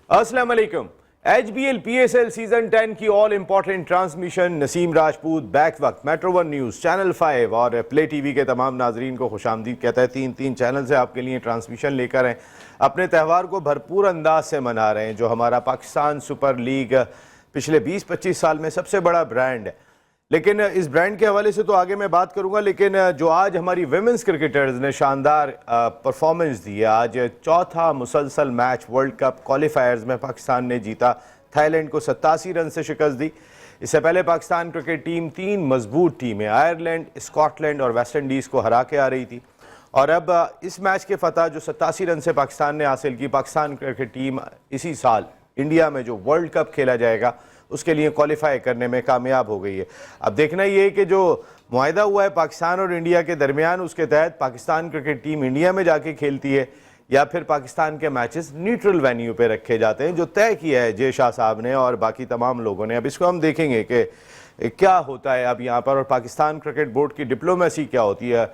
अस्सलाम वालेकुम। HBL PSL season 10 की all important transmission Naseem Rajput back वक्त मेट्रो वन न्यूज़ चैनल 5 और प्ले टीवी के तमाम नाजरीन को खुशामदीद कहता है। तीन चैनल से आपके लिए ट्रांसमिशन लेकर हैं, अपने त्यौहार को भरपूर अंदाज से मना रहे हैं। जो हमारा पाकिस्तान सुपर लीग पिछले 20-25 साल में सबसे बड़ा ब्रांड है, लेकिन इस ब्रांड के हवाले से तो आगे मैं बात करूंगा। लेकिन जो आज हमारी विमेंस क्रिकेटर्स ने शानदार परफॉर्मेंस दी है, आज चौथा मुसलसल मैच वर्ल्ड कप क्वालिफायर्स में पाकिस्तान ने जीता, थाईलैंड को 87 रन से शिकस्त दी। इससे पहले पाकिस्तान क्रिकेट टीम 3 मजबूत टीमें आयरलैंड, स्कॉटलैंड और वेस्ट इंडीज़ को हरा के आ रही थी, और अब इस मैच के फतह जो 87 रन से पाकिस्तान ने हासिल की, पाकिस्तान क्रिकेट टीम इसी साल इंडिया में जो वर्ल्ड कप खेला जाएगा उसके लिए क्वालिफाई करने में कामयाब हो गई है। अब देखना ये है कि जो मुआहदा हुआ है पाकिस्तान और इंडिया के दरमियान, उसके तहत पाकिस्तान क्रिकेट टीम इंडिया में जाके खेलती है या फिर पाकिस्तान के मैचेस न्यूट्रल वेन्यू पे रखे जाते हैं, जो तय किया है जय शाह साहब ने और बाकी तमाम लोगों ने। अब इसको हम देखेंगे कि क्या होता है अब यहाँ पर, और पाकिस्तान क्रिकेट बोर्ड की डिप्लोमेसी क्या होती है।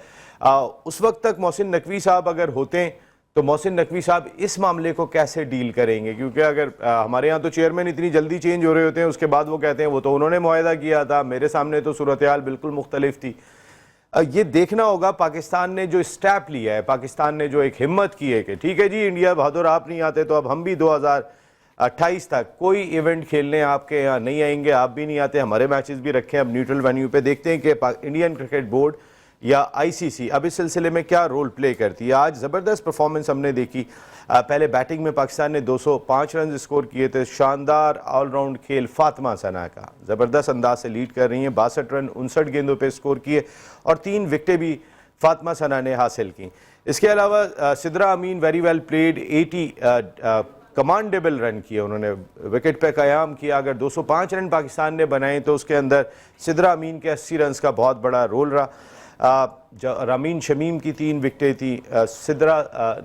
उस वक्त तक मोहसिन नकवी साहब अगर होते तो मोहसिन नकवी साहब इस मामले को कैसे डील करेंगे, क्योंकि अगर हमारे यहाँ तो चेयरमैन इतनी जल्दी चेंज हो रहे होते हैं, उसके बाद वो कहते हैं वो तो उन्होंने मुआहदा किया था, मेरे सामने तो सूरत हाल बिल्कुल मुख्तलिफ थी। ये देखना होगा पाकिस्तान ने जो स्टेप लिया है, पाकिस्तान ने जो एक हिम्मत की है कि ठीक है जी इंडिया बहादुर आप नहीं आते तो अब हम भी 2028 तक कोई इवेंट खेलने आपके यहाँ नहीं आएंगे, आप भी नहीं आते, हमारे मैचेस भी रखें अब न्यूट्रल वेन्यू पे। देखते हैं कि इंडियन क्रिकेट बोर्ड या आईसीसी अब इस सिलसिले में क्या रोल प्ले करती है। आज ज़बरदस्त परफॉर्मेंस हमने देखी। पहले बैटिंग में पाकिस्तान ने 205 रन स्कोर किए थे, शानदार ऑलराउंड खेल फातिमा सना का, ज़बरदस्त अंदाज से लीड कर रही हैं, 62 रन 59 गेंदों पे स्कोर किए और 3 विकेटें भी फातिमा सना ने हासिल की। इसके अलावा Sidra Amin very well played, 80 commendable run किए उन्होंने, विकेट पे क़याम किया। अगर 205 रन पाकिस्तान ने बनाए तो उसके अंदर सिद्रा अमीन के 80 रन का बहुत बड़ा रोल रहा। रामीन शमीम की 3 विकेटें थी,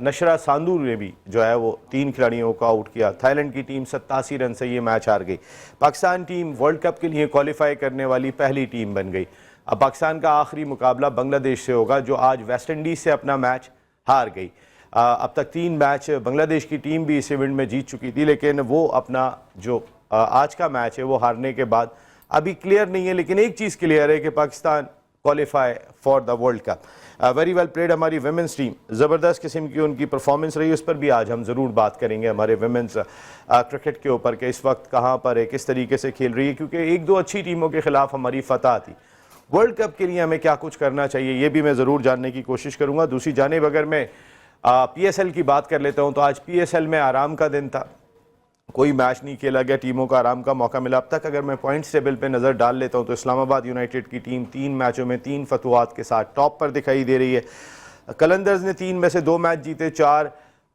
नशरा सांदूर ने भी जो है वो 3 खिलाड़ियों को आउट किया। थाईलैंड की टीम 87 रन से ये मैच हार गई। पाकिस्तान टीम वर्ल्ड कप के लिए क्वालिफाई करने वाली पहली टीम बन गई। अब पाकिस्तान का आखिरी मुकाबला बांग्लादेश से होगा, जो आज वेस्ट इंडीज़ से अपना मैच हार गई। अब तक 3 मैच बांग्लादेश की टीम भी इस इवेंट में जीत चुकी थी, लेकिन वो अपना जो आज का मैच है वो हारने के बाद अभी क्लियर नहीं है। लेकिन एक चीज़ क्लियर है कि Pakistan qualify for the world cup. Very well played हमारी विमेंस टीम, ज़बरदस्त किस्म की उनकी परफॉर्मेंस रही, उस पर भी आज हम ज़रूर बात करेंगे हमारे विमेंस क्रिकेट के ऊपर कि इस वक्त कहाँ पर है, किस तरीके से खेल रही है, क्योंकि 1-2 अच्छी टीमों के खिलाफ हमारी फतह थी। वर्ल्ड कप के लिए हमें क्या कुछ करना चाहिए ये भी मैं ज़रूर जानने की कोशिश करूँगा। दूसरी जानिब अगर मैं PSL की बात कर लेता हूँ तो आज PSL में आराम का दिन था, कोई मैच नहीं खेला गया, टीमों को आराम का मौका मिला। अब तक अगर मैं पॉइंट्स टेबल पे नज़र डाल लेता हूं तो इस्लामाबाद यूनाइटेड की टीम 3 मैचों में 3 फतवात के साथ टॉप पर दिखाई दे रही है। कलंदर्स ने 3 में से 2 मैच जीते, 4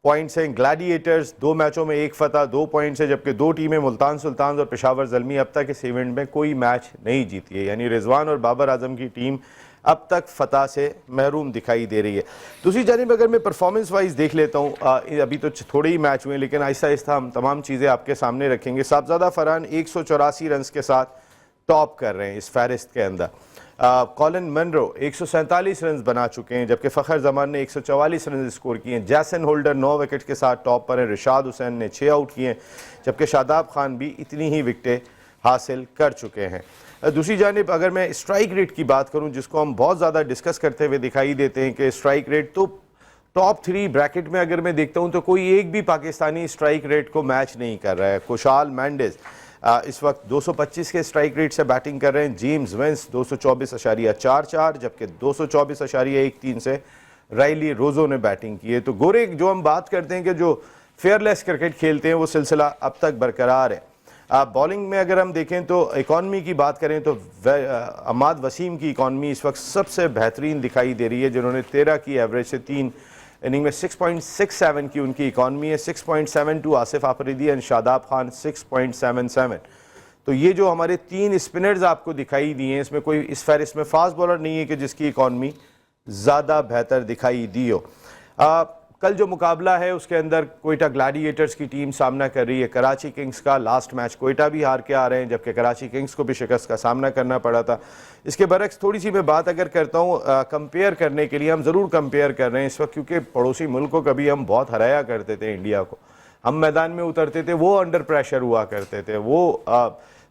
पॉइंट्स हैं। ग्लैडिएटर्स 2 मैचों में 1 फतह, 2 पॉइंट्स है, जबकि 2 टीमें मुल्तान सुल्तान और पेशावर ज़ल्मी अब तक इस इवेंट में कोई मैच नहीं जीती है, यानी रिजवान और बाबर आजम की टीम अब तक फतह से महरूम दिखाई दे रही है। दूसरी जानिब अगर मैं परफॉर्मेंस वाइज देख लेता हूँ, अभी तो थोड़े ही मैच हुए लेकिन आहिस्ता आहिस्ता हम तमाम चीज़ें आपके सामने रखेंगे। साहबजादा फरहान 184 रन के साथ टॉप कर रहे हैं इस फहरिस्त के अंदर। कॉलिन मनरो 147 रन बना चुके हैं, जबकि फ़खर जमान ने 144 रन स्कोर किए हैं। जैसन होल्डर 9 विकेट के साथ टॉप पर हैं। रिशाद हुसैन ने 6 आउट किए हैं, जबकि शादाब खान भी इतनी ही विकेटें हासिल कर चुके हैं। दूसरी जानिब अगर मैं स्ट्राइक रेट की बात करूं, जिसको हम बहुत ज़्यादा डिस्कस करते हुए दिखाई देते हैं कि स्ट्राइक रेट तो टॉप 3 ब्रैकेट में अगर मैं देखता हूं तो कोई एक भी पाकिस्तानी स्ट्राइक रेट को मैच नहीं कर रहा है। खुशहाल मैंडेस इस वक्त 225 के स्ट्राइक रेट से बैटिंग कर रहे हैं। जेम्स वेंस 224.44, जबकि 224.13 से राइली रोजो ने बैटिंग की है। तो गोरे जो हम बात करते हैं कि जो फेयरलेस क्रिकेट खेलते हैं वो सिलसिला अब तक बरकरार है। बॉलिंग में अगर हम देखें तो इकॉनमी की बात करें तो अमाद वसीम की इकॉनमी इस वक्त सबसे बेहतरीन दिखाई दे रही है, जिन्होंने 13 की एवरेज से 3 इनिंग में 6.67 की उनकी इकॉनमी है। 6.72 आसिफ आफरीदी एंड शादाब खान 6.77। तो ये जो हमारे 3 स्पिनर्स आपको दिखाई दिए हैं, इसमें कोई इस फहरिस्त में फास्ट बॉलर नहीं है कि जिसकी इकॉनमी ज़्यादा बेहतर दिखाई दी हो। कल जो मुकाबला है उसके अंदर कोयटा ग्लैडिएटर्स की टीम सामना कर रही है कराची किंग्स का। लास्ट मैच कोयटा भी हार के आ रहे हैं, जबकि कराची किंग्स को भी शिकस्त का सामना करना पड़ा था। इसके बरक्स थोड़ी सी मैं बात अगर करता हूँ कंपेयर करने के लिए, हम ज़रूर कंपेयर कर रहे हैं इस वक्त, क्योंकि पड़ोसी मुल्क को कभी हम बहुत हराया करते थे इंडिया को, हम मैदान में उतरते थे, वो अंडर प्रेशर हुआ करते थे, वो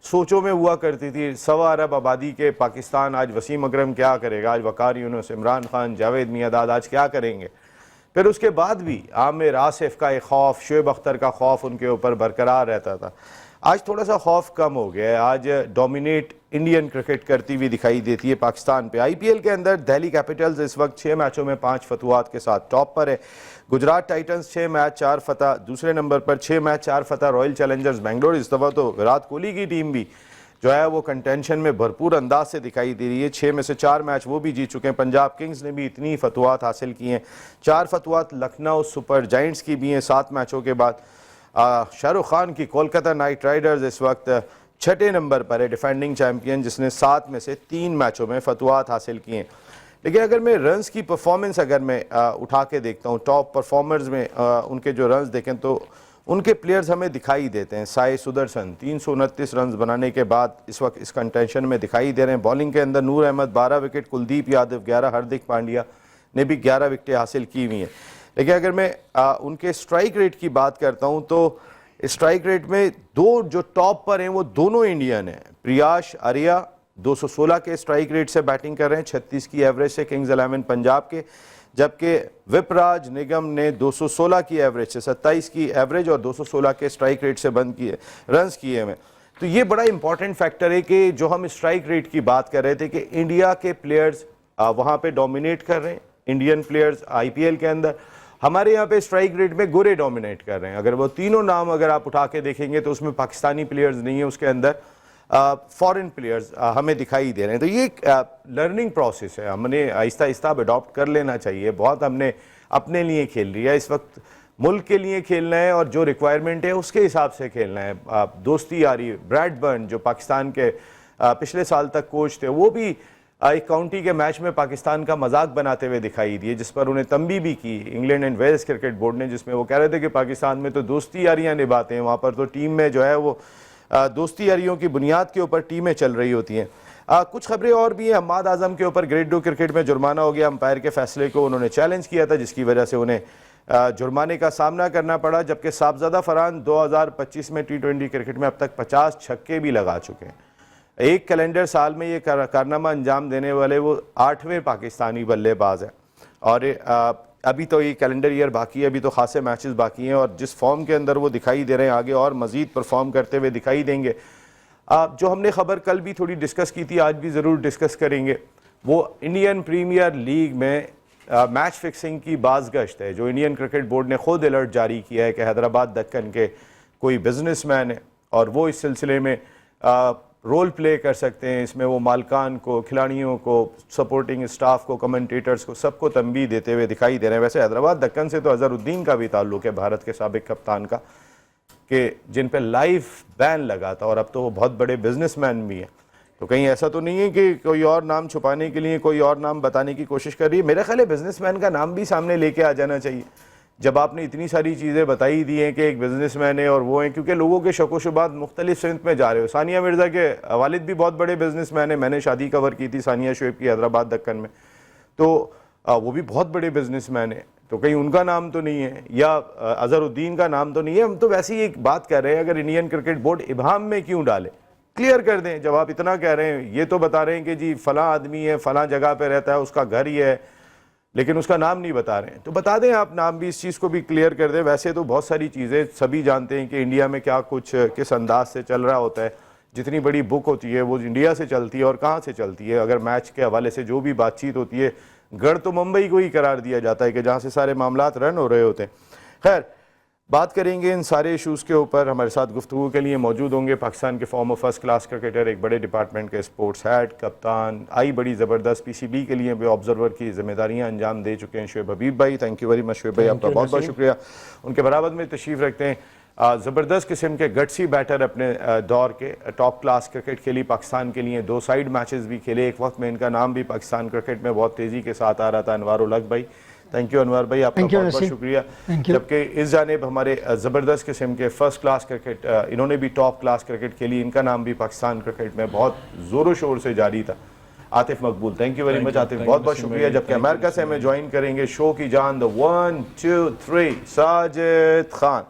सोचों में हुआ करती थी। 1.25 अरब आबादी के पाकिस्तान, आज वसीम अकरम क्या करेगा, आज वकार यूनुस, इमरान खान, जावेद मियांदाद आज क्या करेंगे। फिर उसके बाद भी आमिर, आसिफ का एक खौफ, शुएब अख्तर का खौफ उनके ऊपर बरकरार रहता था। आज थोड़ा सा खौफ कम हो गया है। आज डोमिनेट इंडियन क्रिकेट करती हुई दिखाई देती है पाकिस्तान पे। आईपीएल के अंदर दिल्ली कैपिटल्स इस वक्त 6 मैचों में 5 फतवात के साथ टॉप पर है। गुजरात टाइटंस 6 मैच 4 फतह दूसरे नंबर पर, 6 मैच 4 फतह रॉयल चैलेंजर्स बेंगलोर। इस दफ़ा तो विराट कोहली की टीम भी जो है वो कंटेंशन में भरपूर अंदाज से दिखाई दे रही है। 6 में से 4 मैच वो भी जीत चुके हैं। पंजाब किंग्स ने भी इतनी फतवात हासिल की हैं, 4 फतवात लखनऊ सुपर जायंट्स की भी हैं 7 मैचों के बाद। शाहरुख खान की कोलकाता नाइट राइडर्स इस वक्त 6ठे नंबर पर है, डिफेंडिंग चैंपियन, जिसने 7 में से 3 मैचों में फतवात हासिल किए हैं। लेकिन अगर मैं रन्स की परफॉर्मेंस अगर मैं उठा के देखता हूँ, टॉप परफॉर्मर्स में उनके जो रन्स देखें तो उनके प्लेयर्स हमें दिखाई देते हैं। साई सुदर्शन 329 रन बनाने के बाद इस वक्त इस कंटेंशन में दिखाई दे रहे हैं। बॉलिंग के अंदर नूर अहमद 12 विकेट, कुलदीप यादव 11, हार्दिक पांड्या ने भी 11 विकेटें हासिल की हुई हैं। लेकिन अगर मैं उनके स्ट्राइक रेट की बात करता हूं तो स्ट्राइक रेट में 2 जो टॉप पर हैं वो दोनों इंडियन हैं। प्रियाश आर्या 216 के स्ट्राइक रेट से बैटिंग कर रहे हैं, 36 की एवरेज से किंग्स 11 पंजाब के, जबकि विपराज निगम ने 216 की एवरेज से, 27 की एवरेज और 216 के स्ट्राइक रेट से बंद किए रन्स किए हैं। तो ये बड़ा इंपॉर्टेंट फैक्टर है कि जो हम स्ट्राइक रेट की बात कर रहे थे कि इंडिया के प्लेयर्स वहाँ पे डोमिनेट कर रहे हैं। इंडियन प्लेयर्स आईपीएल के अंदर हमारे यहाँ पे स्ट्राइक रेट में गोरे डोमिनेट कर रहे हैं। अगर वो तीनों नाम अगर आप उठा के देखेंगे तो उसमें पाकिस्तानी प्लेयर्स नहीं है, उसके अंदर फॉरेन प्लेयर्स हमें दिखाई दे रहे हैं। तो ये लर्निंग प्रोसेस है, हमने आहिस्ता आहिस्ता अडॉप्ट कर लेना चाहिए। बहुत हमने अपने लिए खेल लिया, इस वक्त मुल्क के लिए खेलना है और जो रिक्वायरमेंट है उसके हिसाब से खेलना है। दोस्ती आ रही है। ब्रैडबर्न जो पाकिस्तान के पिछले साल तक कोच थे, वो भी एक काउंटी के मैच में पाकिस्तान का मजाक बनाते हुए दिखाई दिए, जिस पर उन्हें तंबी भी की England and Wales cricket board ने, जिसमें वो कह रहे थे कि पाकिस्तान में तो दोस्ती यारियां निभाते हैं, वहाँ पर तो टीम में जो है वो दोस्ती यारियों की बुनियाद के ऊपर टीमें चल रही होती हैं। कुछ खबरें और भी हैं। हम्माद आजम के ऊपर ग्रेड 2 क्रिकेट में जुर्माना हो गया। अंपायर के फैसले को उन्होंने चैलेंज किया था, जिसकी वजह से उन्हें जुर्माने का सामना करना पड़ा। जबकि साहबजादा फरहान 2025 में T20 क्रिकेट में अब तक 50 छक्के भी लगा चुके हैं। एक कैलेंडर साल में ये कारनामा अंजाम देने वाले वो 8वें पाकिस्तानी बल्लेबाज हैं। और अभी तो ये कैलेंडर ईयर बाकी है, अभी तो खासे मैचेस बाकी हैं और जिस फॉर्म के अंदर वो दिखाई दे रहे हैं आगे और मज़ीद परफॉर्म करते हुए दिखाई देंगे। जो हमने खबर कल भी थोड़ी डिस्कस की थी, आज भी ज़रूर डिस्कस करेंगे, वो इंडियन प्रीमियर लीग में मैच फिक्सिंग की बाज़गश्त है, जो इंडियन क्रिकेट बोर्ड ने खुद अलर्ट जारी किया है कि हैदराबाद दक्कन के कोई बिजनेसमैन है और वो इस सिलसिले में रोल प्ले कर सकते हैं। इसमें वो मालकान को, खिलाड़ियों को, सपोर्टिंग स्टाफ को, कमेंटेटर्स को, सबको तंबीह देते हुए दिखाई दे रहे हैं। वैसे हैदराबाद दक्कन से तो अजहरुद्दीन का भी ताल्लुक है, भारत के साबिक कप्तान का, कि जिन पे लाइव बैन लगा था और अब तो वो बहुत बड़े बिजनेसमैन भी हैं। तो कहीं ऐसा तो नहीं है कि कोई और नाम छुपाने के लिए कोई और नाम बताने की कोशिश कर रही है। मेरा ख्याल है बिजनेसमैन का नाम भी सामने लेके आ जाना चाहिए जब आपने इतनी सारी चीज़ें बताई दी हैं कि एक बिजनेसमैन है और वो हैं, क्योंकि लोगों के शक व शुबात मुख्तलिफ सिमत में जा रहे हो। सानिया मिर्ज़ा के वालिद भी बहुत बड़े बिजनेसमैन है, मैंने शादी कवर की थी सानिया शुएब की हैदराबाद दक्कन में, तो वो भी बहुत बड़े बिजनेसमैन है। तो कहीं उनका नाम तो नहीं है या अजहरुद्दीन का नाम तो नहीं है। हम तो वैसे ही एक बात कर रहे हैं, अगर इंडियन क्रिकेट बोर्ड इबाम में क्यों डाले, क्लियर कर दें। जब आप इतना कह रहे हैं, ये तो बता रहे हैं कि जी फलां आदमी है, फलां जगह पे रहता है, उसका घर ही है, लेकिन उसका नाम नहीं बता रहे हैं, तो बता दें आप नाम भी, इस चीज़ को भी क्लियर कर दें। वैसे तो बहुत सारी चीज़ें सभी जानते हैं कि इंडिया में क्या कुछ किस अंदाज से चल रहा होता है। जितनी बड़ी बुक होती है वो इंडिया से चलती है और कहाँ से चलती है। अगर मैच के हवाले से जो भी बातचीत होती है, गढ़ तो मुंबई को ही करार दिया जाता है कि जहाँ से सारे मामलात रन हो रहे होते हैं। खैर, बात करेंगे इन सारे इशूज़ के ऊपर। हमारे साथ गुफ्तगू के लिए मौजूद होंगे पाकिस्तान के फॉर्मर फर्स्ट क्लास क्रिकेटर, एक बड़े डिपार्टमेंट के स्पोर्ट्स हेड, कप्तान, आई बड़ी ज़बरदस्त PCB के लिए भी ऑब्जर्वर की जिम्मेदारियां अंजाम दे चुके हैं, शुएब हबीब भाई। Thank you very much Shoaib भाई, आपका बहुत बहुत शुक्रिया। उनके बराबर में तशरीफ़ रखते हैं ज़बरदस्त किस्म के गट्सी बैटर, अपने दौर के टॉप क्लास क्रिकेट खेली पाकिस्तान के लिए, 2 साइड मैचेस भी खेले। एक वक्त में इनका नाम भी पाकिस्तान क्रिकेट में बहुत तेज़ी के साथ आ रहा था, अनवार उल हक भाई। थैंक यू अनवर भाई, आपका बहुत बहुत शुक्रिया। जबकि इस जानिब हमारे ज़बरदस्त किस्म के फर्स्ट क्लास क्रिकेट, इन्होंने भी टॉप क्लास क्रिकेट खेली, इनका नाम भी पाकिस्तान क्रिकेट में बहुत ज़ोरों शोर से जारी था, आतिफ मकबूल। Thank you very much Atif, बहुत बहुत शुक्रिया। जबकि अमेरिका से हमें ज्वाइन करेंगे शो की जान द 1 2 3 साजिद खान।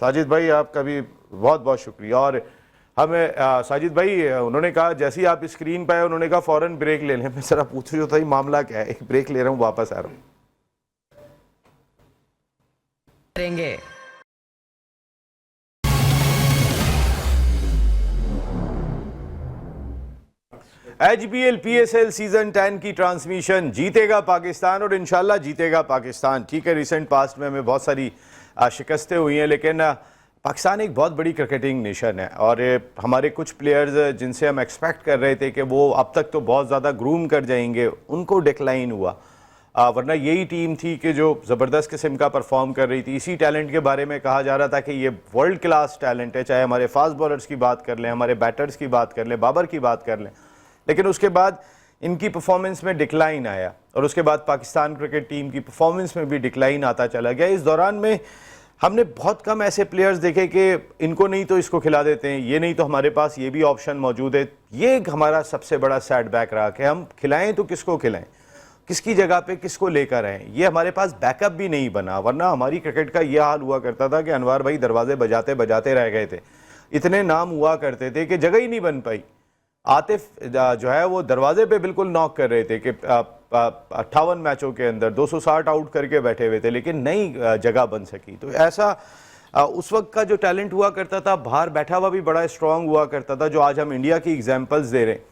साजिद भाई आपका भी बहुत बहुत शुक्रिया। और हमें साजिद भाई उन्होंने कहा जैसे ही आप स्क्रीन पे आए उन्होंने कहा फ़ौरन ब्रेक ले लें। मैं जरा पूछ रही था मामला क्या है, एक ब्रेक ले रहा हूँ, वापस आ रहा हूँ। करेंगे। HBL PSL सीजन 10 की ट्रांसमिशन जीतेगा पाकिस्तान और इंशाल्लाह जीतेगा पाकिस्तान। ठीक है, रिसेंट पास्ट में हमें बहुत सारी शिकस्तें हुई हैं, लेकिन पाकिस्तान एक बहुत बड़ी क्रिकेटिंग नेशन है और हमारे कुछ प्लेयर्स जिनसे हम एक्सपेक्ट कर रहे थे कि वो अब तक तो बहुत ज़्यादा ग्रूम कर जाएंगे, उनको डिक्लाइन हुआ। वरना यही टीम थी कि जो ज़बरदस्त किस्म का परफॉर्म कर रही थी। इसी टैलेंट के बारे में कहा जा रहा था कि ये वर्ल्ड क्लास टैलेंट है, चाहे हमारे फास्ट बॉलर्स की बात कर लें, हमारे बैटर्स की बात कर लें, बाबर की बात कर लें। लेकिन उसके बाद इनकी परफॉर्मेंस में डिक्लाइन आया और उसके बाद पाकिस्तान क्रिकेट टीम की परफॉर्मेंस में भी डिक्लाइन आता चला गया। इस दौरान में हमने बहुत कम ऐसे प्लेयर्स देखे कि इनको नहीं तो इसको खिला देते हैं, ये नहीं तो हमारे पास ये भी ऑप्शन मौजूद है। ये एक हमारा सबसे बड़ा सेटबैक रहा कि हम खिलाएं तो किसको खिलाएं, किसकी जगह पे किसको लेकर आएँ। ये हमारे पास बैकअप भी नहीं बना, वरना हमारी क्रिकेट का यह हाल हुआ करता था कि अनवर भाई दरवाजे बजाते बजाते रह गए थे। इतने नाम हुआ करते थे कि जगह ही नहीं बन पाई। आतिफ जो है वो दरवाजे पे बिल्कुल नॉक कर रहे थे कि 58 मैचों के अंदर 260 आउट करके बैठे हुए थे, लेकिन नई जगह बन सकी। तो ऐसा उस वक्त का जो टैलेंट हुआ करता था, बाहर बैठा हुआ भी बड़ा स्ट्रांग हुआ करता था, जो आज हम इंडिया की एग्जांपल्स दे रहे हैं।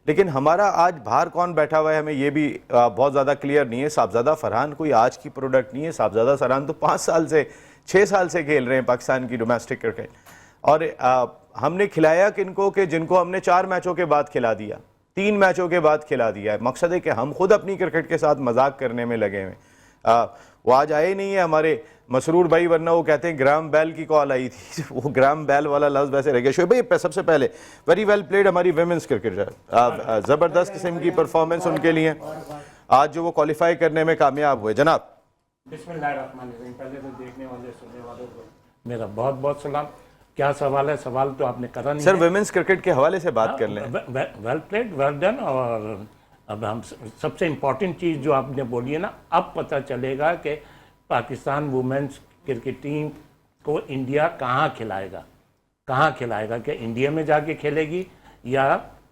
लेकिन हमारा आज बाहर कौन बैठा हुआ है हमें ये भी बहुत ज़्यादा क्लियर नहीं है। साहबजादा फरहान कोई आज की प्रोडक्ट नहीं है। साहबजादा फरहान तो 5 साल से 6 साल से खेल रहे हैं पाकिस्तान की डोमेस्टिक क्रिकेट। और हमने खिलाया किनको कि जिनको हमने 4 मैचों के बाद खिला दिया, 3 मैचों के बाद खिला दिया है। मकसद है कि हम खुद अपनी क्रिकेट के साथ मजाक करने में लगे हुए। वो आज आए नहीं है हमारे मसरूर भाई, वरना वो कहते हैं ग्राम बैल की कॉल आई थी। वो ग्राम बैल वाला लफ्ज़ वैसे रह गया। शोएब भाई सबसे पहले वेरी वेल प्लेड हमारी वेमेंस क्रिकेटर, ज़बरदस्त किस्म की परफॉर्मेंस उनके लिए आज जो वो क्वालिफाई करने में कामयाब हुए। जनाब बिस्मिल्लाहिर्रहमानिर्रहीम। पहले तो देखने वाले सुनने वालों को मेरा बहुत बहुत सलाम। क्या सवाल है? सवाल तो आपने करा नहीं सर, वेमेंस क्रिकेट के हवाले से बात कर लें। Well played, well done. और अब हम सबसे इम्पॉर्टेंट चीज़ जो आपने बोली है ना, अब पता चलेगा कि पाकिस्तान वुमेन्स क्रिकेट टीम को इंडिया कहाँ खिलाएगा। कि इंडिया में जाके खेलेगी या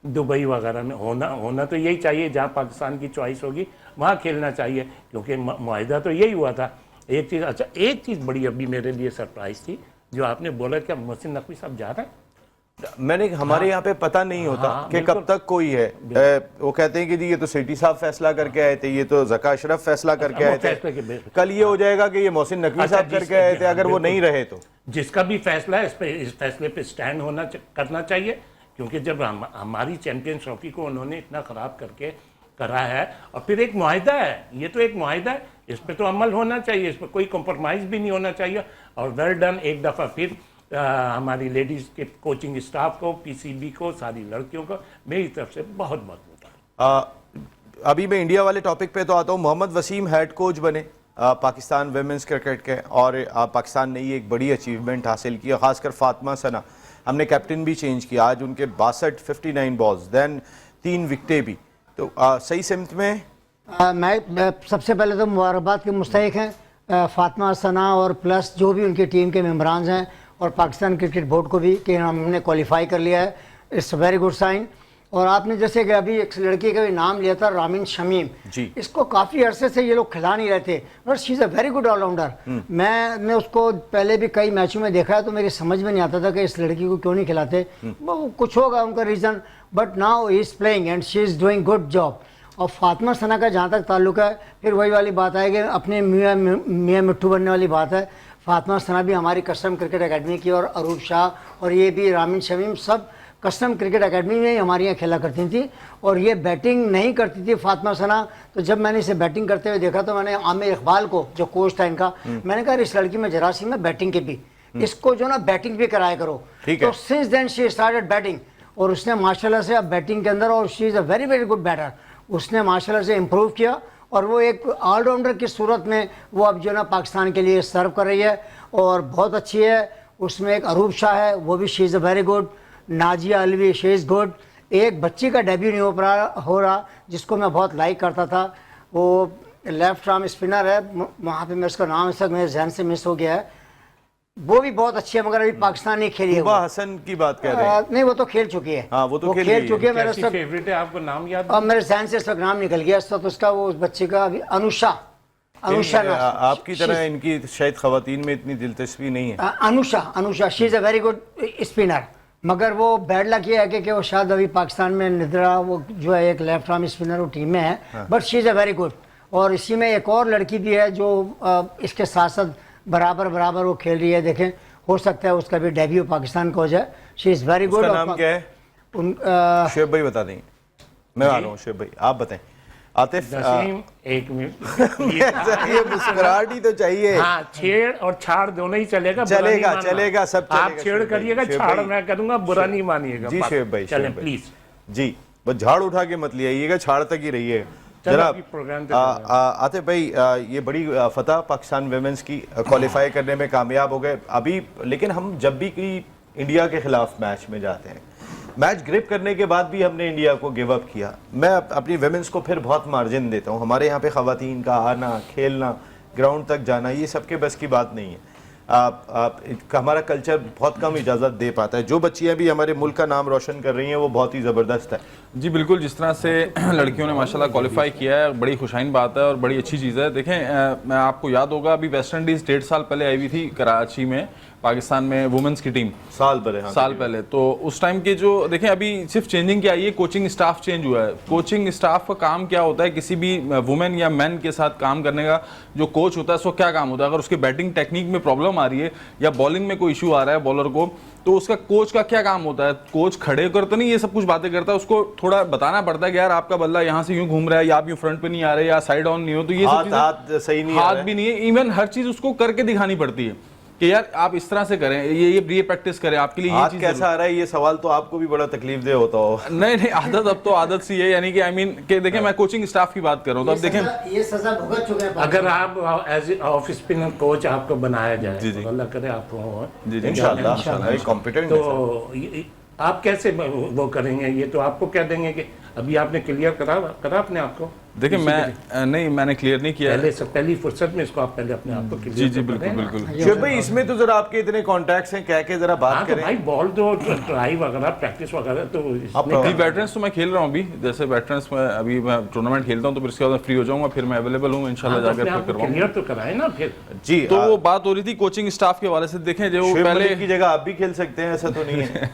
दुबई वगैरह में? होना तो यही चाहिए, जहाँ पाकिस्तान की चॉइस होगी वहाँ खेलना चाहिए, क्योंकि मुआहिदा तो यही हुआ था। एक चीज़, अच्छा एक चीज़ बड़ी अभी मेरे लिए सरप्राइज़ थी जो आपने बोला कि मोहसिन नकवी साहब जा रहे हैं। मैंने हमारे यहाँ पे पता नहीं होता कि कब तक कोई है। वो कहते हैं कि जी ये तो सिटी साहब फैसला करके आए थे, ये तो ज़का अशरफ फैसला करके आए थे, कल ये हो जाएगा कि ये मोहसिन नकवी साहब करके आए थे। अगर वो नहीं रहे तो जिसका भी फैसला है इस फैसले पे स्टैंड करना चाहिए, क्योंकि जब हमारी चैंपियन ट्रॉफी को उन्होंने इतना ख़राब करके करा है, और फिर एक मुआहिदा है, ये तो एक मुआहिदा है, इस पर तो अमल होना चाहिए, इस पर कोई कॉम्प्रोमाइज़ भी नहीं होना चाहिए। और वेल डन एक दफ़ा फिर हमारी लेडीज़ के कोचिंग स्टाफ को, पीसीबी को, सारी लड़कियों को मेरी तरफ से बहुत बहुत मुबारक। अभी मैं इंडिया वाले टॉपिक पे तो आता हूँ। मोहम्मद वसीम हेड कोच बने पाकिस्तान वेमेंस क्रिकेट के, और पाकिस्तान ने ये एक बड़ी अचीवमेंट हासिल की। खासकर फातिमा सना, हमने कैप्टन भी चेंज किया। आज उनके 59 बॉल्स, दैन 3 विकटें भी। तो सही सिमत में मैं सबसे पहले तो मुबारकबाद के मुस्तहिक हैं फातिमा सना और प्लस जो भी उनकी टीम के मेम्बरान हैं, और पाकिस्तान क्रिकेट बोर्ड को भी कि हमने क्वालिफाई कर लिया है। It's very good sign. और आपने जैसे कि अभी एक लड़की का भी नाम लिया था, रामिन शमीम जी, इसको काफ़ी अरसे से ये लोग खिला नहीं रहे थे, but she is a very good allrounder. मैंने उसको पहले भी कई मैचों में देखा है, तो मेरी समझ में नहीं आता था कि इस लड़की को क्यों नहीं खिलाते। वो कुछ होगा उनका reason, but now he is playing and she is doing good job. और फातिमा सना का जहाँ तक ताल्लुक है, फिर वही वाली बात आएगी, अपने मियाँ मिट्टू बनने वाली बात है। फातिमा सना भी हमारी कस्टम क्रिकेट एकेडमी की, और अरूप शाह और ये भी रामिन शमीम सब कस्टम क्रिकेट एकेडमी में ही हमारे यहाँ खेला करती थी। और ये बैटिंग नहीं करती थी फातिमा सना, तो जब मैंने इसे बैटिंग करते हुए देखा तो मैंने आमिर इकबाल को, जो कोच था इनका, मैंने कहा इस लड़की में जरासीम है बैटिंग के भी, इसको जो ना बैटिंग भी कराया करो। तो since then she started batting, और उसने माशाल्लाह से अब बैटिंग के अंदर, और she is a very very good batter, उसने माशाल्लाह से इम्प्रूव किया, और वो एक ऑलराउंडर की सूरत में वो अब जो ना पाकिस्तान के लिए सर्व कर रही है, और बहुत अच्छी है। उसमें एक अरूप शाह है, वो भी she is a very good. Nazia Alvi, she is good. एक बच्ची का डेब्यू नहीं हो रहा जिसको मैं बहुत लाइक करता था, वो लेफ्ट आर्म स्पिनर है, वहाँ पे मैं उसका नाम इस तक मेरे जहन से मिस हो गया है। वो भी बहुत अच्छी है, मगर अभी पाकिस्तान नहीं खेली है तुबा वो। हसन की बात कर रहे हैं। नहीं, वो तो खेल चुकी है। हाँ, वो तो खेल खेल रही है। चुकी है। मेरा कैसी सब फेवरेट है, आपको नाम याद? अब मेरे जहन से इस वक्त नाम निकल गया इस वक्त उसका, वो उस बच्चे का अभी अनुषा आपकी तरह इनकी शायद खवातीन में इतनी दिलचस्पी नहीं है। Anusha she is a very good spinner, मगर वो बैड लक ये है कि वो शायद अभी पाकिस्तान में निद्रा, वो जो है एक लेफ्ट आर्म स्पिनर वो टीम में है, but she is a very good. और इसी में एक और लड़की भी है जो इसके साथ साथ बराबर वो खेल रही है। देखें, हो सकता है उसका भी डेब्यू पाकिस्तान का हो जाए। She is very good. नाम क्या है? शुएब भाई बता देंगे। मैं आ रहा हूँ शुएब भाई, आप बताएं। आतिफ नसीम, एक मिनट ये मुस्कुराहट ही तो चाहिए। हाँ, छेड़ और छाड़ दोनों ही चलेगा। बुरा नहीं चलेगा मानना। चलेगा, सब चलेगा। आप छेड़ करिएगा, शुएब छाड़ भाई। मैं करूंगा, बुरा नहीं मानिएगा। जी शुएब भाई, चलें शुएब भाई। प्लीज जी, बस झाड़ उठा के मत ले आइएगा, छाड़ तक ही रहिए जनाब। प्रोग्राम आतिफ भाई, ये बड़ी फतह पाकिस्तान वुमेन्स की क्वालिफाई करने में कामयाब हो गए अभी। लेकिन हम जब भी कोई इंडिया के खिलाफ मैच में जाते हैं, मैच ग्रिप करने के बाद भी हमने इंडिया को गिव अप किया। मैं अपनी वुमेन्स को फिर बहुत मार्जिन देता हूँ। हमारे यहाँ पे ख़वातीन का आना, खेलना, ग्राउंड तक जाना, ये सबके बस की बात नहीं है। हमारा कल्चर बहुत कम इजाज़त दे पाता है। जो बच्चियाँ भी हमारे मुल्क का नाम रोशन कर रही हैं वो बहुत ही ज़बरदस्त है। जी बिल्कुल, जिस तरह से लड़कियों ने माशाल्लाह क्वालिफाई किया है, बड़ी खुशाइन बात है और बड़ी अच्छी चीज़ है। देखें, मैं आपको याद होगा अभी वेस्ट इंडीज़ 1.5 साल पहले आई हुई थी कराची में, पाकिस्तान में वुमेन्स की टीम साल पहले। हाँ, साल पहले। तो उस टाइम के जो देखें, अभी सिर्फ चेंजिंग क्या आई है, कोचिंग स्टाफ चेंज हुआ है। कोचिंग स्टाफ का काम क्या होता है, किसी भी वुमेन या मैन के साथ काम करने का जो कोच होता है उसको क्या काम होता है। अगर उसके बैटिंग टेक्निक में प्रॉब्लम आ रही है या बॉलिंग में कोई इशू आ रहा है बॉलर को, तो उसका कोच का क्या काम होता है। कोच खड़े होकर तो नहीं ये सब कुछ बातें करता है, उसको थोड़ा बताना पड़ता है कि यार आपका बल्ला यहाँ से यूं घूम रहा है, या आप यूं फ्रंट पे नहीं आ रहे, या साइड ऑन नहीं हो, तो ये सब चीजें हाथ सही नहीं, हाथ भी नहीं है, इवन हर चीज उसको करके दिखानी पड़ती है कि यार आप इस तरह से करें, ये प्रैक्टिस करें, आपके लिए ये चीज कैसा आ रहा है। ये सवाल तो आपको भी बड़ा तकलीफ दे होता हो। नहीं, आदत अब तो आदत सी है, यानी कि आई मीन कि देखें, मैं कोचिंग स्टाफ की बात कर रहा हूँ, तो अब देखें ये सजा भुगत चुके हैं। अगर आप एज ऑफ स्पिनर कोच आपको बनाया जाए, जी, जी। तो अल्लाह करे आपको जी, इंशाल्लाह कॉम्पिटेंट। तो आप कैसे वो करेंगे? ये तो आपको कह देंगे कि अभी आपने क्लियर करा अपने आप को। देखिए, मैंने क्लियर नहीं किया पहले से पहली फुर्सत में इसको आप पहले अपने आप को क्लियर जी जी बिल्कुल बिल्कुल। शुएब भाई, इसमें तो जरा आपके इतने कॉन्टैक्ट्स हैं, कह के जरा बात तो करें। भाई बॉल तो ट्राई वगैरह प्रैक्टिस वगैरह तो जी, वेटरन्स तो मैं खेल रहा हूँ अभी। जैसे वेटरन्स में अभी मैं टूर्नामेंट खेलता हूँ, तो फिर इसके बाद फ्री हो जाऊंगा, फिर मैं अवेलेबल हूँ इंशाल्लाह, जाकर फिर करवाऊंगा। क्लियर तो कराए ना फिर। जी, तो वो बात हो रही थी कोचिंग स्टाफ के हवाले से। देखें, जो शुएब पहले मलिक की जगह आप भी खेल सकते हैं, ऐसा तो नहीं है।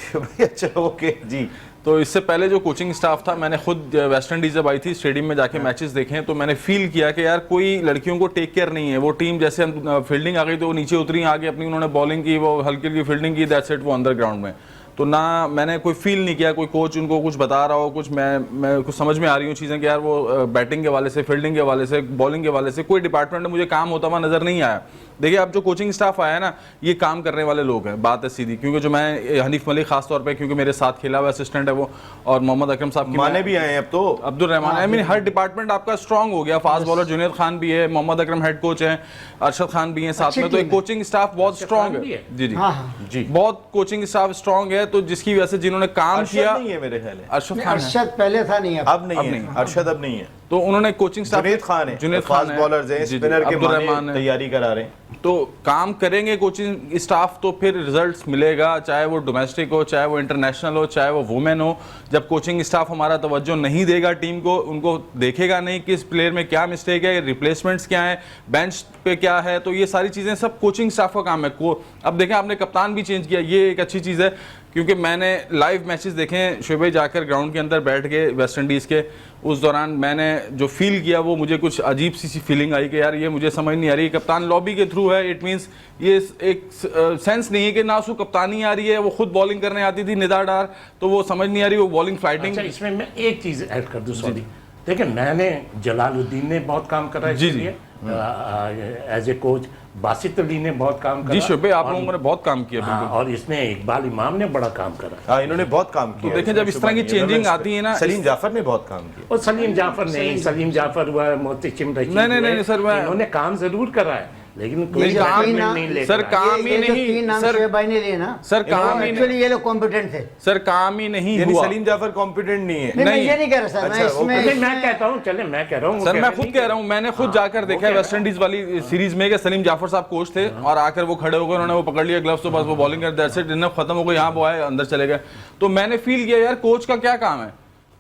शुएब भाई, अच्छा ओके जी। तो इससे पहले जो कोचिंग स्टाफ था, मैंने खुद वेस्ट इंडीज जब आई थी स्टेडियम में जाके मैचेस देखे, तो मैंने फील किया कि यार कोई लड़कियों को टेक केयर नहीं है। वो टीम जैसे फील्डिंग आ गई तो वो नीचे उतरी, आगे अपनी उन्होंने बॉलिंग की, वो हल्की हल्की फील्डिंग की, दैट्स इट, वो अंदर ग्राउंड में। तो ना मैंने कोई फील नहीं किया कोई कोच उनको कुछ बता रहा हो, कुछ मैं कुछ समझ में आ रही हूँ चीज़ें कि यार वो बैटिंग के वाले से, फील्डिंग के वाले से, बॉलिंग के वाले से कोई डिपार्टमेंट में मुझे काम होता हुआ नजर नहीं आया। देखिए, अब जो कोचिंग स्टाफ आया है ना, ये काम करने वाले लोग हैं, बात है सीधी। क्योंकि जो मैं हनीफ मलिक खास तौर पे, क्योंकि मेरे साथ खेला हुआ असिस्टेंट है वो, और मोहम्मद अकरम साहब की माने भी आए अब तो, Abdul Rahman, I mean her department आपका स्ट्रांग हो गया। फास्ट बॉलर जुनैद खान भी है, मोहम्मद अकरम हेड कोच हैं, अरशद खान भी हैं साथ में। तो एक कोचिंग स्टाफ बहुत स्ट्रांग है। जी जी जी, बहुत कोचिंग स्टाफ स्ट्रांग है। तो जिसकी वजह से जिन्होंने काम किया, नहीं है मेरे ख्याल है अरशद खान है। अरशद पहले था, नहीं अब नहीं है, अरशद अब नहीं है। तो उन्होंने कोचिंग स्टाफ, जुनैद खान है, जुनैद फास्ट खान बॉलर्स हैं, स्पिनर के माने तैयारी करा रहे हैं। तो काम करेंगे कोचिंग स्टाफ तो फिर रिजल्ट्स मिलेगा, चाहे वो डोमेस्टिक हो, चाहे वो इंटरनेशनल हो, चाहे वो वुमेन हो। जब कोचिंग स्टाफ हमारा तवज्जो नहीं देगा टीम को, उनको देखेगा नहीं कि इस प्लेयर में क्या मिस्टेक है, रिप्लेसमेंट्स क्या है, बेंच पे क्या है, तो ये सारी चीज़ें सब कोचिंग स्टाफ का काम है। अब देखें, आपने कप्तान भी चेंज किया, ये एक अच्छी चीज़ है, क्योंकि मैंने लाइव मैचेस देखे हैं शुएब भाई, जाकर ग्राउंड के अंदर बैठ के वेस्ट इंडीज़ के, उस दौरान मैंने जो फील किया वो मुझे कुछ अजीब सी फीलिंग आई कि यार ये मुझे समझ नहीं आ रही। कप्तान लॉबी के थ्रू है, इट मींस ये एक सेंस नहीं है कि ना उसको कप्तानी आ रही है, वो खुद बॉलिंग करने आती थी निदा डार, तो वो समझ नहीं आ रही वो बॉलिंग फाइटिंग। अच्छा, इसमें मैं एक चीज़ ऐड कर दूँ, सॉरी। देखिए, मैंने जलालुद्दीन ने बहुत काम करा है इसके लिए as a coach, Basit Ali ने बहुत काम करा। जी शुएब भाई, आप लोगों ने बहुत काम किया। हाँ, और इसमें इकबाल इमाम ने बड़ा काम करा। हाँ, इन्होंने बहुत काम किया। तो देखें, जब इस तरह की चेंजिंग आती है ना, सलीम जाफर ने बहुत काम किया। और सलीम जाफर नहीं, सलीम जाफर हुआ, मोहतशिम रशीद, नहीं सर, इन्होंने काम जरूर करा है, लेकिन कोई नहीं, काम commitment नहीं लेकर सर, आए। काम ही ये जो नहीं, 3 नाम सर- शोएब भाई ने लिए ना, सर, काम ही एक्चुअली ये लोग कॉम्पिटेंट थे। सर काम ही नहीं यानी हुआ। सलीम जाफर कॉम्पिटेंट नहीं है। नहीं, मैं नहीं। ये नहीं कह रहा सर, मैं अच्छा, इसमें नहीं, मैं कहता हूँ, चले मैं कह रहा हूँ, वो सर कह मैं रहे खुद नहीं कह रहा हूँ, मैंने खुद जाकर देखा है कह वेस्ट इंडीज वाली सीरीज में कि सलीम जाफर साहब कोच थे और आकर वो खड़े हो गए, उन्होंने वो पकड़ लिया ग्लव्स, तो बस वो बॉलिंग कर दैट्स इट, इनफ खत्म हो गई, यहाँ वो आए अंदर चले गए। तो मैंने फील किया यार कोच का क्या काम है,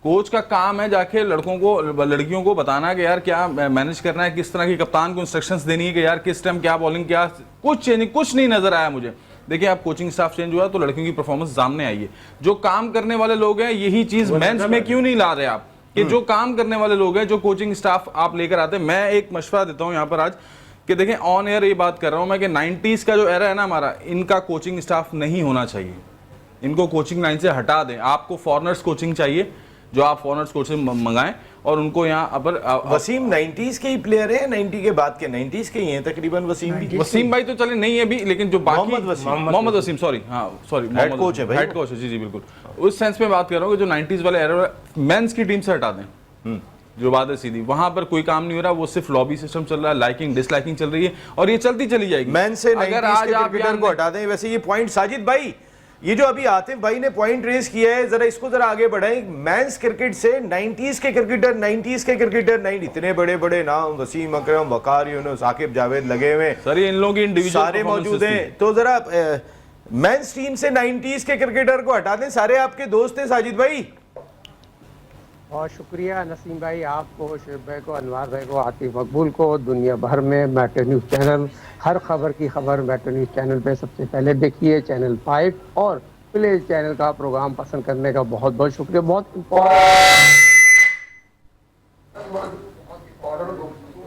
कोच का काम है जाके लड़कों को लड़कियों को बताना कि यार क्या मैनेज करना है, किस तरह की कप्तान को इंस्ट्रक्शंस देनी है कि यार किस टाइम क्या बॉलिंग, क्या कुछ चेंज, कुछ नहीं नजर आया मुझे। देखिए आप कोचिंग स्टाफ चेंज हुआ तो लड़कियों की परफॉर्मेंस सामने आई है। जो काम करने वाले लोग हैं यही चीज मेंस में क्यों नहीं ला रहे आप, कि जो काम करने वाले लोग हैं, जो कोचिंग स्टाफ आप लेकर आते हैं। मैं एक मशवरा देता हूं यहाँ पर आज कि देखें ऑन एयर ये बात कर रहा हूं मैं कि 90s का जो एरा है ना हमारा, इनका कोचिंग स्टाफ नहीं होना चाहिए, इनको कोचिंग लाइन से हटा दें। आपको फॉरनर्स कोचिंग चाहिए, जो आप फॉरनर्स कोचिंग मंगाएं और उनको यहाँ पर वसीम 90s के ही प्लेयर है, 90 के बाद के 90s के ही हैं तकरीबन। वसीम भी वसीम भाई तो चले नहीं है अभी, लेकिन जो बाकी मोहम्मद वसीम सॉरी, हाँ सॉरी, हेड कोच है भाई, हेड कोच है, जी जी बिल्कुल। उस सेंस में बात कर रहा हूँ कि जो 90s वाले एरा मेंस की टीम से हटा दें, जो बात है सीधी, वहां पर कोई काम नहीं हो रहा, वो सिर्फ लॉबी सिस्टम चल रहा है, लाइकिंग डिसलाइकिंग चल रही है और ये चलती चली जाएगी। मैन से अगर 90s आज के आप क्रिकेटर को हटा दें। वैसे ये पॉइंट साजिद भाई, ये जो अभी आतिफ भाई ने पॉइंट रेज किया है, जरा इसको जरा आगे बढ़ाएं। मेंस क्रिकेट से 90s के क्रिकेटर, 90s के क्रिकेटर नहीं, इतने बड़े बड़े नाम वसीम अकरम, वकार यूनुस, आकिब जावेद लगे हुए सर ये इन लोगों की इंडिविजुअल सारे मौजूद हैं। तो जरा मेंस टीम से 90s के क्रिकेटर को हटा दें, सारे आपके दोस्त हैं साजिद भाई। बहुत शुक्रिया नसीम भाई, आपको, शोएब भाई को, अनवार भाई को, आतिफ मकबूल को। दुनिया भर में मैटर न्यूज़ चैनल, हर खबर की खबर मैटर न्यूज़ चैनल पे सबसे पहले देखिए। चैनल 5 और प्ले चैनल का प्रोग्राम पसंद करने का बहुत बहुत शुक्रिया। बहुत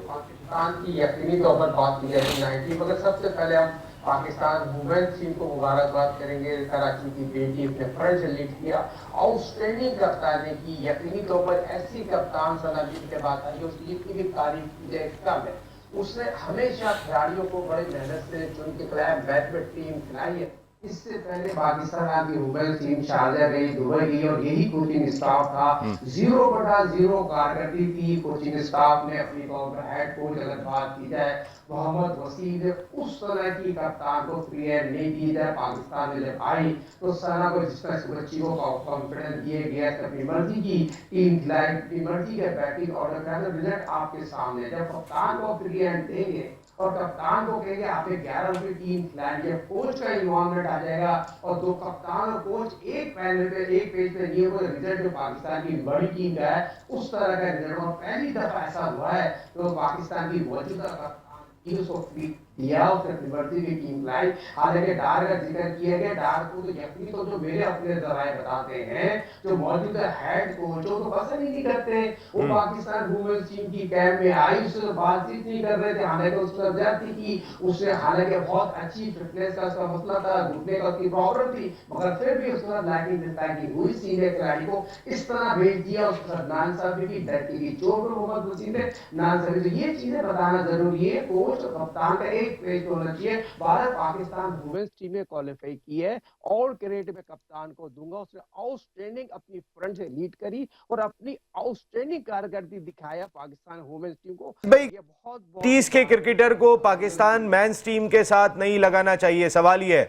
पाकिस्तान की यकीनी तौर पर बात की जाएगी 90, मगर सबसे पहले हम पाकिस्तान वुमेन्स टीम को मुबारकबाद करेंगे। कराची की बेटी अपने फ्रेंड से लीड किया, आउटस्टैंडिंग कप्तानी की, यकीनी तौर पर ऐसी कप्तान सना जिनके बात आई उसकी जितनी भी तारीफ की जाए कम है। उसने हमेशा खिलाड़ियों को बड़ी मेहनत से चुन के खिलाया, बैट में टीम खिलाई है। इससे पहले पाकिस्तान की वुमेन्स टीम शारजा गई, दुबई गई और यही कोचिंग स्टाफ था। 0/0 कारकर्दगी थी कोचिंग स्टाफ ने अपनी तौर पर। हेड कोच अगर बात की जाए मोहम्मद वसीम ने उस तरह की कप्तान को फ्री हैंड नहीं दी जाए। पाकिस्तान में जब आई तो सना को जिस तरह से बच्चियों का कॉन्फिडेंस दिए गया, अपनी मर्जी की टीम खिलाई, अपनी मर्जी के बैटिंग ऑर्डर करना, रिजल्ट आपके सामने। जब कप्तान को फ्री हैंड देंगे और कप्तान को कहेंगे आपने 11 रुपये टीम खिलाएंगे, कोच का इन्वॉल्वमेंट आ जाएगा और दो कप्तान और कोच एक पैनल पे, एक पेज पे नहीं हो, रिजल्ट जो पाकिस्तान की बड़ी टीम का है उस तरह का रिजल्ट। और पहली दफा ऐसा हुआ है तो पाकिस्तान की मौजूदा कप्तान उसको दिया, उसने मर्जी की टीम लाई। हालांकि डार का जिक्र किया गया, डार को तो यकीनी तो जो मेरे अपने जराए बताते हैं, जो मौजूदा हेड कोच तो पसंद ही नहीं करते। वो पाकिस्तान वुमेन्स टीम की कैंप में आई, उससे तो बातचीत नहीं कर रहे थे। हालांकि उसने जाती की उसने, हालांकि बहुत अच्छी फिटनेस का उसका मसला था, घुटने का उसकी प्रॉब्लम थी, मगर फिर भी उसके साथ लाइटिंग डिस्लाइकिंग हुई। सीनियर खिलाड़ी को इस तरह भेज दिया, उसके साथ नाइंसाफी की, डरती की चोट पर मोहम्मद वसीम ने नाइंसाफी। तो ये चीजें बताना जरूरी है। कोच और कप्तान का एक पेज होना चाहिए। भारत पाकिस्तान वुमेन्स टीम में क्वालिफाई की है और क्रेडिट में कप्तान को दूंगा। उसने आउटस्टैंडिंग अपनी फ्रंट से लीड करी और अपनी आउटस्टैंडिंग कारकर्दगी दिखाया पाकिस्तान वुमेन्स टीम को। भाई 30 के क्रिकेटर को पाकिस्तान मेंस टीम के साथ नहीं लगाना चाहिए, सवाल ये है।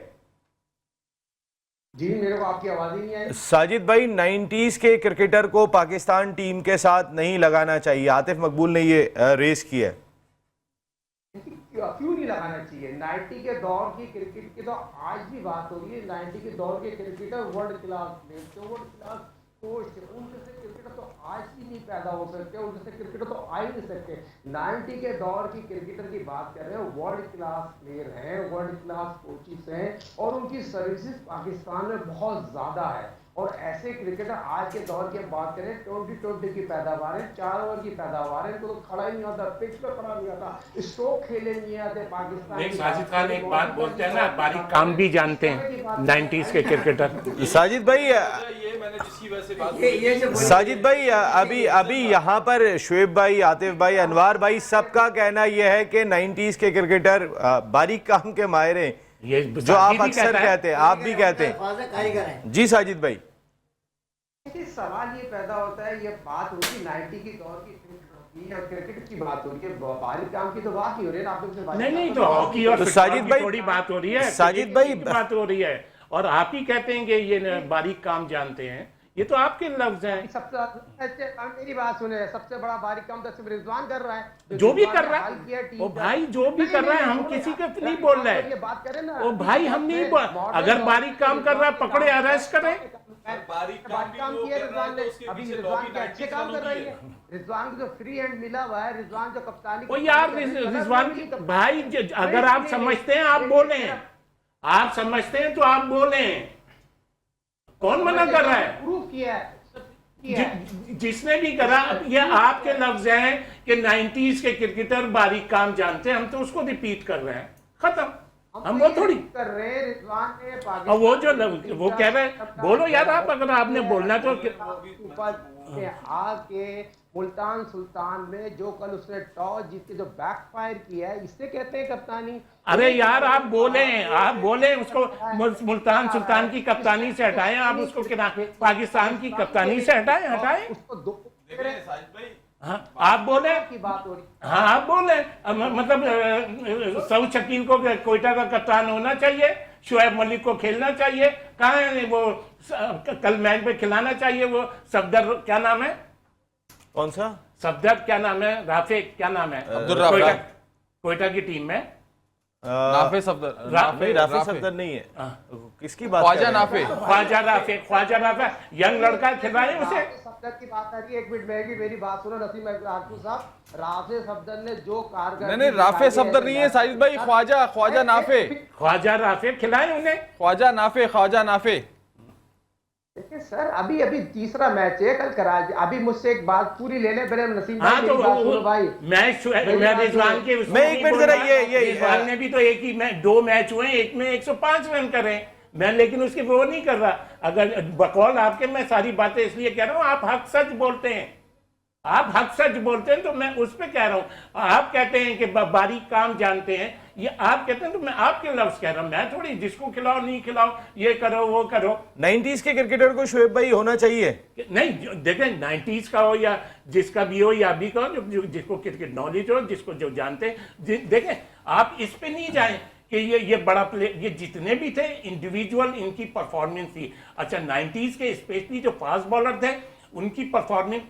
जी मेरे को आपकी आवाज ही नहीं आई। साजिद भाई 90s के क्रिकेटर को पाकिस्तान टीम के साथ नहीं लगाना चाहिए, आतिफ मकबूल ने ये रेस किया है। क्यों नहीं लगाना चाहिए? 90 के दौर की क्रिकेट की तो आज भी बात हो रही है। 90 के दौर के क्रिकेटर वर्ल्ड क्लास प्लेयर थे, वर्ल्ड क्लास कोच थे। उनके से क्रिकेटर तो आज भी नहीं पैदा हो सकते, उनके से क्रिकेटर तो आ ही नहीं सकते। 90 के दौर की क्रिकेटर की बात कर रहे हैं, वर्ल्ड क्लास प्लेयर हैं, वर्ल्ड क्लास कोचिस हैं और उनकी सर्विसेज पाकिस्तान में बहुत ज़्यादा है। और ऐसे क्रिकेटर आज के दौर की बात करें, 2020 की पैदावार है, 4 ओवर की पैदावार है, इनको तो खड़ा ही नहीं आता, पिच पे खड़ा नहीं आता, स्ट्रोक खेले नहीं आते। पाकिस्तान साजिद खान एक बात बोलते हैं ना, बारीक काम भी जानते हैं 90s के क्रिकेटर। साजिद भाई, साजिद भाई अभी यहाँ पर शोएब भाई, आतिफ भाई, अनवार भाई, सबका कहना यह है कि 90s के क्रिकेटर बारीक काम के माहिर हैं, जो आप अक्सर कहते हैं, आप भी कहते हैं। जी साजिद भाई, सवाल ये पैदा होता है, ये बात होती 90 के दौर की ये क्रिकेट की बात हो रही है, बाहरी काम की तो बात ही हो रही है ना, आप लोग से बाहरी नहीं काम नहीं, तो तो बात हॉकी ही और तो फुटबॉल साजिद की भाई- थोड़ी बात हो रही है, साजिद क्रिकेट भाई- की बात हो रही है, और आप ही कहते हैं कि ये बारीक काम जानते हैं, ये तो आपके लफ्ज हैं। सबसे मेरी बात सुने, सबसे बड़ा बारीक काम तो सिर्फ रिजवान कर रहा है, जो भी रिजवान कर ने रहा हाल किया है टीम वो का। भाई, जो भी नहीं, कर रहा है, नहीं, हम सुनिए, किसी का आप नहीं बोल रहे ये बात करें ना, ओ भाई, हम नहीं अगर बारीक काम कर रहा है पकड़े, अरेस्ट करें। बारीक काम भी काम वो किया कर रहा है, रिजवान ने, तो उसके अभी पीछे रिजवान लॉबी के अच्छे 90s काम कर वालों रही की है, रिजवान को जो फ्री हैंड मिला हुआ है, रिजवान जो कप्तानी ओ यार, रिजवान भाई, अगर आप समझते हैं आप बोलें, आप समझते हैं तो आप बोलें, कौन मना कर रहा है? प्रूव किया है, जिसने भी करा, ये आपके लफ्ज हैं कि 90s के क्रिकेटर बारीक काम जानते हैं, हम तो उसको रिपीट कर रहे हैं, खत्म। हम वो थोड़ी कर रहे हैं, रिजवान ने और वो जो वो कह रहे हैं, बोलो यार आप, अगर आपने बोलना तो आके मुल्तान सुल्तान में जो कल उसने टॉस जीत के जो बैकफायर किया है, इससे कहते हैं कप्तानी। अरे यार आप बोलें उसको मुल्तान सुल्तान की कप्तानी से हटाएं, आप उसको पाकिस्तान की कप्तानी से हटाएं। उसको दो हाँ, आप बोले की बात हो रही, हाँ आप बोले, मतलब सऊद शकील को कोयटा का कप्तान होना चाहिए, शुएब मलिक को खेलना चाहिए, कहाँ है वो कल मैच में खिलाना चाहिए, वो सफदर क्या नाम है, कौन सा सफदर क्या नाम है, राफे क्या नाम है, अब्दुल राफा। कोयटा की टीम में नाफे सफदर, नहीं, राफे सफदर नहीं है, किसकी बात ख्वाजा कर रहे हैं? नाफे, ख्वाजा राफे यंग लड़का खिलाए उसे। सफदर की बात आ रही है, एक मिनट में भी मेरी बात सुनो नसीम आरकू साहब, राफे सफदर ने जो कारगर नहीं राफे सफदर नहीं है साजिद भाई, ख्वाजा नाफे, ख्वाजा राफे खिलाए उन्हें। ख्वाजा नाफे। देखिए सर, अभी तीसरा मैच है कल करा, अभी मुझसे एक बात पूरी ले ले पहले नसीम भाई, हाँ तो मेरी बात सुनो भाई। मैं रिजवान के उसमें मैं एक नहीं मिनट बोल जरा रहा। ये रिजवान ने भी तो एक ही दो मैच हुए, एक में 105 रन करे, मैं लेकिन उसके वो नहीं कर रहा। अगर बकौल आपके, मैं सारी बातें इसलिए कह रहा हूँ, आप हक सच बोलते हैं, आप हक सच बोलते हैं, तो मैं उस पे कह रहा हूँ। आप कहते हैं कि बारीक काम जानते हैं, ये आप कहते हैं, तो मैं आपके लफ्ज कह रहा हूँ, मैं थोड़ी जिसको खिलाओ नहीं खिलाओ, ये करो वो करो। 90s के क्रिकेटर को शुएब भाई होना चाहिए। नहीं देखें, 90s का हो या जिसका भी हो या अभी का हो, जिसको क्रिकेट नॉलेज हो, जिसको जो जानते हैं, देखें आप इस पे नहीं जाएं कि ये बड़ा प्ले, ये जितने भी थे इंडिविजुअल, इनकी परफॉर्मेंस थी। अच्छा 90s के स्पेशली जो फास्ट बॉलर थे, उनकी परफॉर्मेंस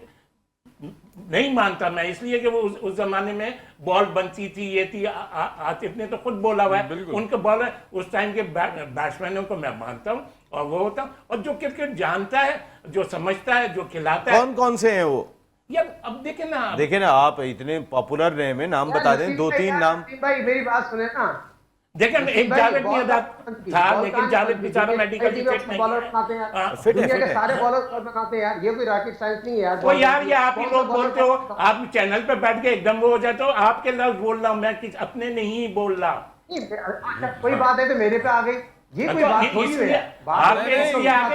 नहीं मानता मैं, इसलिए कि वो उस जमाने में बॉल बनती थी, ये थी। आतिफ ने तो खुद बोला हुआ है, उनके बॉलर उस टाइम के बैट्समैनों को मैं मानता हूँ, और वो होता हूँ, और जो क्रिकेट जानता है, जो समझता है, जो खिलाता है। कौन कौन से हैं वो? यार अब देखे ना आप इतने पॉपुलर रहे में नाम बता दें, 2-3 नाम। नसीम भाई मेरी बात सुने ना, देखें, एक जावेद मियादाद था, लेकिन जावेद बेचारा मेडिकल फिट नहीं बॉलर है। बनाते हैं, हाँ। दुनिया के सारे बॉलर बनाते हैं यार, ये कोई रॉकेट साइंस नहीं है यार। तो यार ये आप ही लोग बोलते हो, आप चैनल पे बैठ के एकदम वो हो जाते हो, आपके लफ्ज बोल रहा हूँ मैं, अपने नहीं बोल रहा। कोई बात है तो मेरे पे आ गई, ये कोई बात थोड़ी है।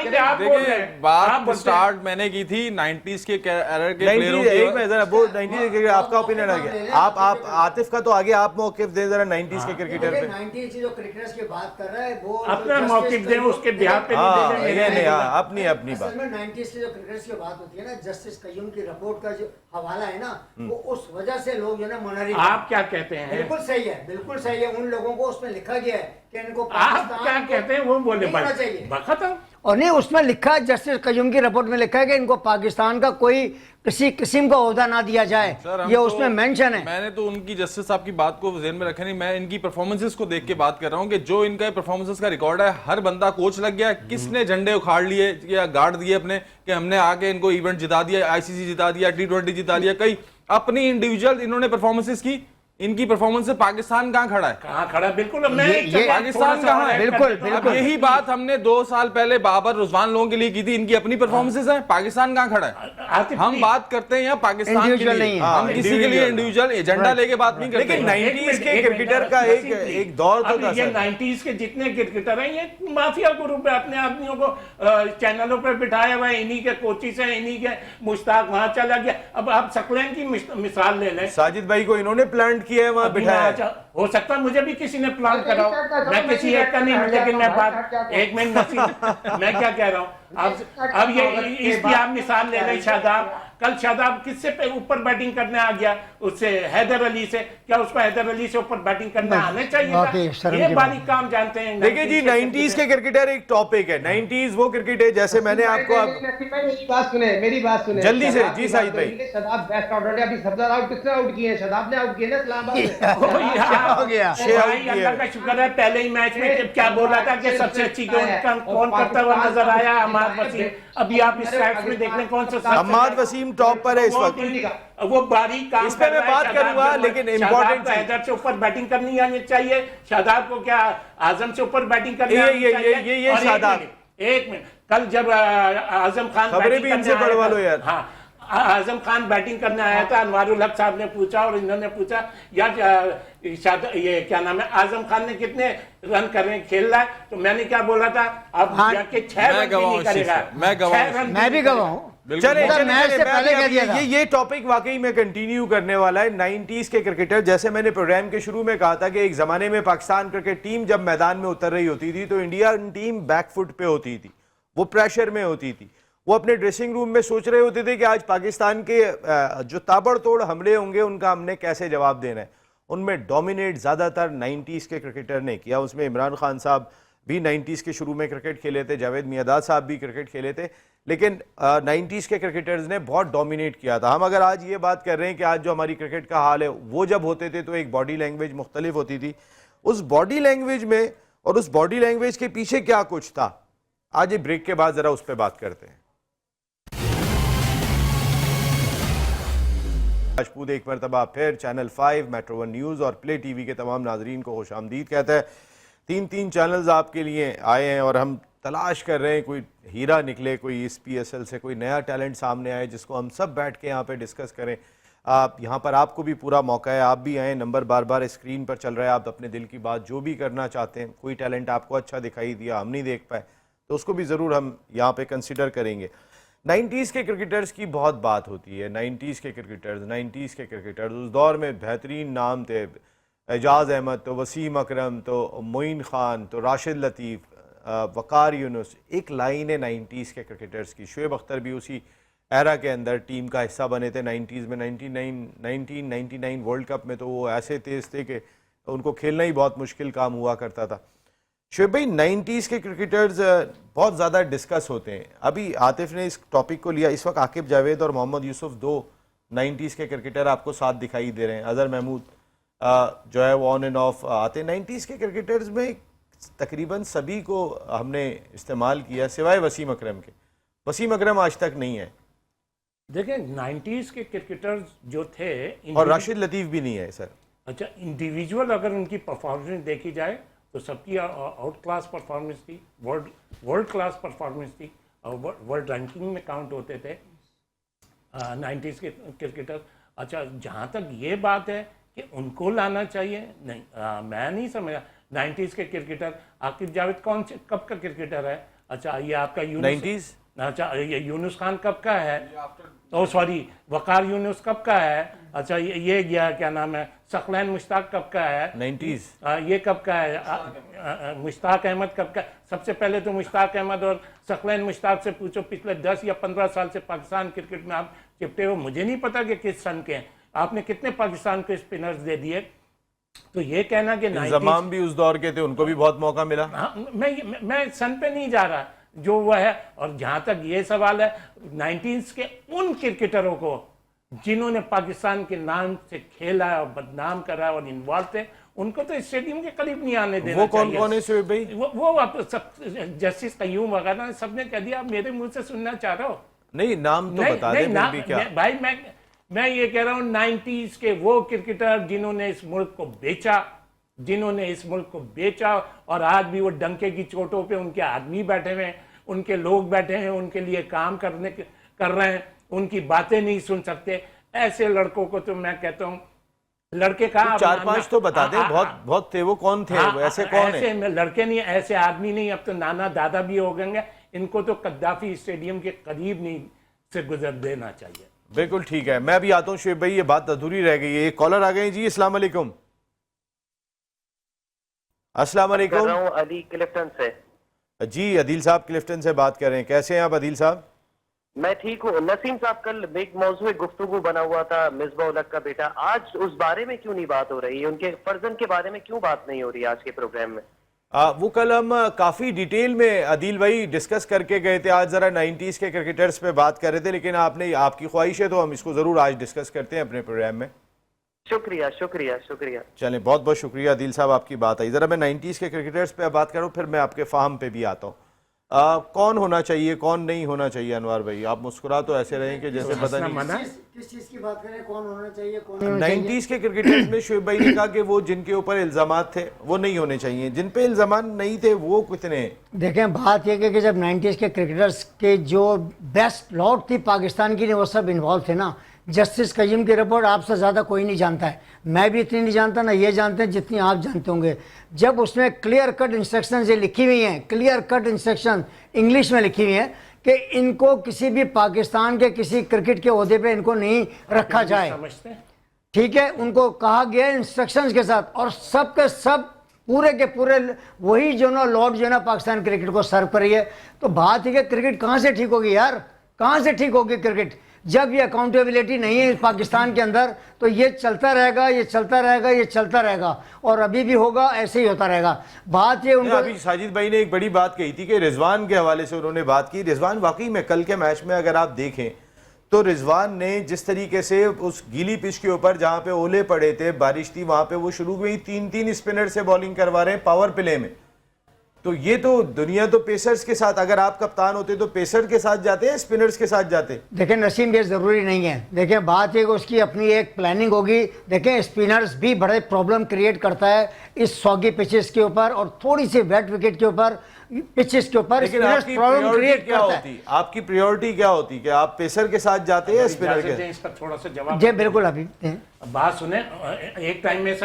देखिए बात स्टार्ट मैंने की थी 90s के एरर के 90 प्लेयरों एक में की। जरा वो 90 के आपका ओपिनियन आ गया। आप आतिफ का तो आगे, आप मौके दें जरा 90s के क्रिकेटर पे। 90s जो क्रिकेटर्स की बात कर रहा है वो अपना मौकिफ दें, उसके बिहार पे नहीं हाँ, दे ये नहीं, दें। अपनी अपनी असल बात। में 90s की जो क्रिकेटर्स की बात होती है ना, जस्टिस कय्यूम की रिपोर्ट का जो हवाला है ना, वो उस वजह से लोग जो ना मुनहरिफ हैं। आप क्या कहते हैं? बिल्कुल सही है, बिल्कुल सही है। उन लोगों को उसमें लिखा गया है कि इनको आप पाकिस्तान क्या को कहते हैं वो बोले नहीं होना चाहिए। खत्म। और नहीं, उसमें लिखा है, जस्टिस कय्यूम की रिपोर्ट में लिखा है कि इनको पाकिस्तान का कोई किसी किस्म का ओहदा ना दिया जाए, ये उसमें मेंशन है। मैंने तो उनकी जस्टिस साहब की बात को ज़हन में रखा नहीं, मैं इनकी परफॉर्मेंसेस को देख के बात कर रहा हूँ कि जो इनका परफॉर्मेंसेस का रिकॉर्ड है, हर बंदा कोच लग गया, किसने झंडे उखाड़ लिए या गाड़ दिए अपने कि हमने आके इनको इवेंट जिता दिया, आईसीसी जिता दिया, T20 जिता दिया, कई अपनी इंडिविजुअल इन्होंने परफॉर्मेंसेस की। इनकी परफॉर्मेंस से पाकिस्तान कहाँ खड़ा है? कहाँ खड़ा? बिल्कुल मैं ये पाकिस्तान कहाँ है? बिल्कुल, अब बिल्कुल। यही बात हमने 2 साल पहले बाबर रुजवान लोगों के लिए की थी। इनकी अपनी परफॉर्मेंसेस है, पाकिस्तान कहाँ खड़ा है? हम बात करते हैं यहाँ पाकिस्तान के Individual लिए, नहीं है। हम किसी के लिए इंडिविजुअल एजेंडा लेके बात नहीं करते। लेकिन 90s के क्रिकेटर का एक दौर तो था ये सर। 90s के जितने क्रिकेटर हैं, ये माफिया ग्रुप है, अपने आदमियों को चैनलों पर बिठाया हुआ है, इन्हीं के कोचिस हैं, इन्हीं के मुश्ताक वहां चला गया। अब आप सकलैन की मिसाल ले लें, साजिद भाई को इन्होंने प्लांट किया है, वहां बिठाया है। हो सकता है मुझे भी किसी ने प्लान करा हो, मैं किसी एक का नहीं हूं, लेकिन मैं बात एक मिनट नसीब, मैं क्या कह रहा हूँ अब ये इसकी आप मिसाल ले रहे शादाब, कल शादाब किससे पे ऊपर बैटिंग करने आ गया, उससे हैदर अली से, क्या उसको हैदर अली से ऊपर बैटिंग करने आने चाहिए था? ये बारीक काम जानते हैं। देखिए जी, 90s के क्रिकेटर एक टॉपिक है। 90s वो क्रिकेट है जैसे मैंने आपको मेरी बात सुने जल्दी से जी साहिद भाई। शदाब बेस्ट आउट है, अभी सरदार आउट किसने आउट किए हैं? शदाब ने आउट किए ना इस्लामाबाद में। हो गया भाई अल्लाह का शुक्र है, पहले ही मैच में क्या बोला था कि सबसे अच्छी कौन करता हुआ नजर आया? अहमद वसीम। अभी आप इस स्टैट्स में देख लें कौन सा अहमद वसीम टॉप पर है इस वक्त। वो बारीक काम इस पे मैं बात करूंगा, लेकिन इम्पोर्टेंट हैदर से ऊपर बैटिंग करनी आनी चाहिए, शादाब को क्या आजम से ऊपर बैटिंग करनी आनी चाहिए? ये शादाब एक मिनट, कल जब आजम खान खबरें भी इनसे पढ़वा लो यार। हाँ, आजम खान बैटिंग करने आया था, अनवारुल हक साहब ने पूछा और इन्होंने पूछा यार ये क्या नाम है, आजम खान ने कितने रन करने खेल रहा है? तो मैंने क्या बोला था, अब जाके 6 रन भी नहीं करेगा। मैं भी गवाह हूँ। चले मैच से पहले कह दिया था। ये टॉपिक वाकई में कंटिन्यू करने वाला है। 90s के क्रिकेटर, जैसे मैंने प्रोग्राम के शुरू में कहा था कि एक जमाने में पाकिस्तान क्रिकेट टीम जब मैदान में उतर रही होती थी तो इंडियन टीम बैकफुट पे होती थी, वो प्रेशर में होती थी, वो अपने ड्रेसिंग रूम में सोच रहे होते थे कि आज पाकिस्तान के जो ताबड़तोड़ हमले होंगे उनका हमने कैसे जवाब देना है। उनमें डोमिनेट ज़्यादातर 90s के क्रिकेटर ने किया। उसमें इमरान खान साहब भी 90s के शुरू में क्रिकेट खेले थे, जावेद मियादाद साहब भी क्रिकेट खेले थे, लेकिन 90s के क्रिकेटर्स ने बहुत डोमिनेट किया था। हम अगर आज ये बात कर रहे हैं कि आज जो हमारी क्रिकेट का हाल है, वो जब होते थे तो एक बॉडी लैंग्वेज मुख्तलिफ होती थी। उस बॉडी लैंग्वेज में और उस बॉडी लैंग्वेज के पीछे क्या कुछ था, आज ये ब्रेक के बाद ज़रा उस पर बात करते हैं। राजपूत एक मरतबा फिर चैनल 5, मेट्रो 1 न्यूज़ और प्ले टीवी के तमाम नाजरीन को खुशामदीद कहता है। 3 चैनल्स आपके लिए आए हैं और हम तलाश कर रहे हैं कोई हीरा निकले, कोई इस PSL से कोई नया टैलेंट सामने आए जिसको हम सब बैठ के यहाँ पे डिस्कस करें। आप यहाँ पर आपको भी पूरा मौका है, आप भी आएँ। नंबर बार बार स्क्रीन पर चल रहा है, आप अपने दिल की बात जो भी करना चाहते हैं, कोई टैलेंट आपको अच्छा दिखाई दिया, हम नहीं देख पाए, तो उसको भी ज़रूर हम यहाँ पे कंसिडर करेंगे। 90s के क्रिकेटर्स की बहुत बात होती है। 90s के क्रिकेटर्स उस दौर में बेहतरीन नाम थे। एजाज़ अहमद, तो वसीम अकरम, तो मोइन खान, तो राशिद लतीफ़, वकार यूनुस। एक लाइन है 90s के क्रिकेटर्स की। शुएब अख्तर भी उसी एरा के अंदर टीम का हिस्सा बने थे 90s में। 1999 वर्ल्ड कप में तो वो ऐसे तेज़ थे कि उनको खेलना ही बहुत मुश्किल काम हुआ करता था। शुएब भाई, 90s के क्रिकेटर्स बहुत ज़्यादा डिस्कस होते हैं। अभी आतिफ ने इस टॉपिक को लिया, इस वक्त आकिब जावेद और मोहम्मद यूसुफ 2 90s के क्रिकेटर आपको साथ दिखाई दे रहे हैं। अजहर महमूद जो है वो ऑन एंड ऑफ आते हैं। 90s के क्रिकेटर्स में तकरीबन सभी को हमने इस्तेमाल किया सिवाय वसीम अकरम के। वसीम अकरम आज तक नहीं है। देखिए 90s के क्रिकेटर्स जो थे, और राशिद लतीफ़ भी नहीं है सर। अच्छा, इंडिविजुअल अगर उनकी परफॉर्मेंस देखी जाए तो सबकी आउट क्लास परफॉर्मेंस थी, वर्ल्ड क्लास परफॉर्मेंस थी और वर्ल्ड रैंकिंग में काउंट होते थे 90s के क्रिकेटर। अच्छा, जहाँ तक ये बात है कि उनको लाना चाहिए, नहीं मैं नहीं समझा। 90s के क्रिकेटर आकिब जावेद कब का क्रिकेटर है? अच्छा, ये आपका 90s। अच्छा, ये यूनुस खान कब का है? ओ सॉरी, वकार यूनुस कब का है? अच्छा, ये गया क्या नाम है, सकलैन मुश्ताक कब का है? 90s। ये कब का है? मुश्ताक अहमद कब का? सबसे पहले तो मुश्ताक अहमद और सकलैन मुश्ताक से पूछो, पिछले 10 या 15 साल से पाकिस्तान क्रिकेट में आप चिपटे हो। मुझे नहीं पता कि किस सन के हैं, आपने कितने पाकिस्तान के स्पिनर्स दे दिए। तो ये कहना कि इंजमाम भी उस दौर के थे, उनको भी बहुत मौका मिला। हाँ, मैं सन पे नहीं जा रहा जो वह है। और जहाँ तक ये सवाल है 90s के उन क्रिकेटरों को जिन्होंने पाकिस्तान के नाम से खेला और बदनाम करा और इन्वॉल्व थे, उनको तो स्टेडियम के करीब नहीं आने देना। वो कौन है शुएब भाई? वो आप सब जस्टिस कयूम वगैरह सबने कह दिया। आप मेरे मुंह से सुनना चाह रहे हो? नहीं, नाम तो बता दे फिर भी क्या। भाई मैं ये कह रहा हूँ 90s के वो क्रिकेटर जिन्होंने इस मुल्क को बेचा और आज भी वो डंके की चोटों पे उनके आदमी बैठे हुए हैं, उनके लोग बैठे हैं, उनके लिए काम कर रहे हैं, उनकी बातें नहीं सुन सकते। ऐसे लड़कों को तो मैं कहता हूँ, लड़के कहाँ, 4-5 तो बता दे। बहुत थे वो। कौन थे वो? ऐसे कौन है? ऐसे लड़के नहीं, ऐसे आदमी नहीं। अब तो नाना दादा भी हो गए। इनको तो कद्दाफी स्टेडियम के करीब नहीं से गुजर देना चाहिए। बिल्कुल ठीक है। मैं भी आता हूँ शुएब भाई, ये बात अधूरी रह गई है। ये कॉलर आ गए जी। अस्सलाम वालेकुम। अस्सलाम कर वालेकुम। रहा हूँ अली क्लिफ्टन से। जी अदील साहब क्लिफ्टन से बात कर रहे हैं, कैसे हैं आप अदील साहब? मैं ठीक हूँ। नसीम साहब, कल एक मौजूद गुफ्तगू बना हुआ था मिसबा उल हक का बेटा, आज उस बारे में क्यों नहीं बात हो रही है? उनके फर्जंद के बारे में क्यों बात नहीं हो रही आज के प्रोग्राम में? वो कल हम काफ़ी डिटेल में अदील भाई डिस्कस करके गए थे, आज ज़रा 90s के क्रिकेटर्स पे बात कर रहे थे, लेकिन आपने आपकी ख्वाहिश है तो हम इसको ज़रूर आज डिस्कस करते हैं अपने प्रोग्राम में। शुक्रिया शुक्रिया शुक्रिया। चलें, बहुत बहुत शुक्रिया अदील साहब, आपकी बात आई। ज़रा मैं 90s के क्रिकेटर्स पे बात करूँ, फिर मैं आपके फाहम पे भी आता हूँ। कौन होना चाहिए कौन नहीं होना चाहिए? अनवर भाई आप मुस्कुरा तो ऐसे रहें कि जैसे पता नहीं मना किस चीज़ की बात करें, कौन होना चाहिए कौन नहीं होना चाहिए? 90s के क्रिकेटर्स में शोएब भाई ने कहा कि वो जिनके ऊपर इल्ज़ामात थे वो नहीं होने चाहिए, जिन पे इल्ज़ामात नहीं थे वो कितने हैं? देखें, बात यह कि जब 90s के क्रिकेटर्स के जो बेस्ट लॉट थी पाकिस्तान की, वो सब इन्वॉल्व थे ना। जस्टिस कय्यूम की रिपोर्ट आपसे ज़्यादा कोई नहीं जानता है, मैं भी इतनी नहीं जानता ना ये जानते हैं जितनी आप जानते होंगे। जब उसमें क्लियर कट इंस्ट्रक्शन ये लिखी हुई हैं, क्लियर कट इंस्ट्रक्शन इंग्लिश में लिखी हुई हैं कि इनको किसी भी पाकिस्तान के किसी क्रिकेट के ओहदे पे इनको नहीं रखा जाए, समझते हैं। ठीक है। उनको कहा गया इंस्ट्रक्शंस के साथ, और सब के सब पूरे के पूरे वही जो ना लॉर्ड जो ना पाकिस्तान क्रिकेट को सर्व कर रही है। तो बात है कि क्रिकेट कहाँ से ठीक होगी यार, कहाँ से ठीक होगी क्रिकेट? जब ये अकाउंटेबिलिटी नहीं है पाकिस्तान के अंदर तो ये चलता रहेगा, ये चलता रहेगा, ये चलता रहेगा, और अभी भी होगा, ऐसे ही होता रहेगा। बात ये उनको अभी साजिद भाई ने एक बड़ी बात कही थी कि रिजवान के हवाले से उन्होंने बात की। रिजवान वाकई में कल के मैच में अगर आप देखें तो रिजवान ने जिस तरीके से उस गीली पिच के ऊपर जहां पे ओले पड़े थे, बारिश थी, वहां पे वो शुरू में ही 3-3 स्पिनर से बॉलिंग करवा रहे हैं पावर प्ले में। तो ये तो दुनिया तो पेसर्स के साथ, अगर आप कप्तान होते तो पेसर के साथ जाते हैं स्पिनर्स के साथ जाते? देखें नसीम, ये ज़रूरी नहीं है। देखें बात है कि उसकी अपनी एक प्लानिंग होगी। देखें स्पिनर्स भी बड़े प्रॉब्लम क्रिएट करता है इस सॉगी पिचेस के ऊपर और थोड़ी सी वेट विकेट के ऊपर, पिचेस के ऊपर लेकिन स्पिनर्स आपकी प्रॉब्लम प्रायोरिटी क्रिएट क्या करता है। होती? आपकी प्रायोरिटी क्या होती कि आप पेसर के साथ जाते हैं स्पिनर इजाज़त के? दें, इसका थोड़ा सा जवाब जी बिल्कुल। अभी बात सुने, एक टाइम में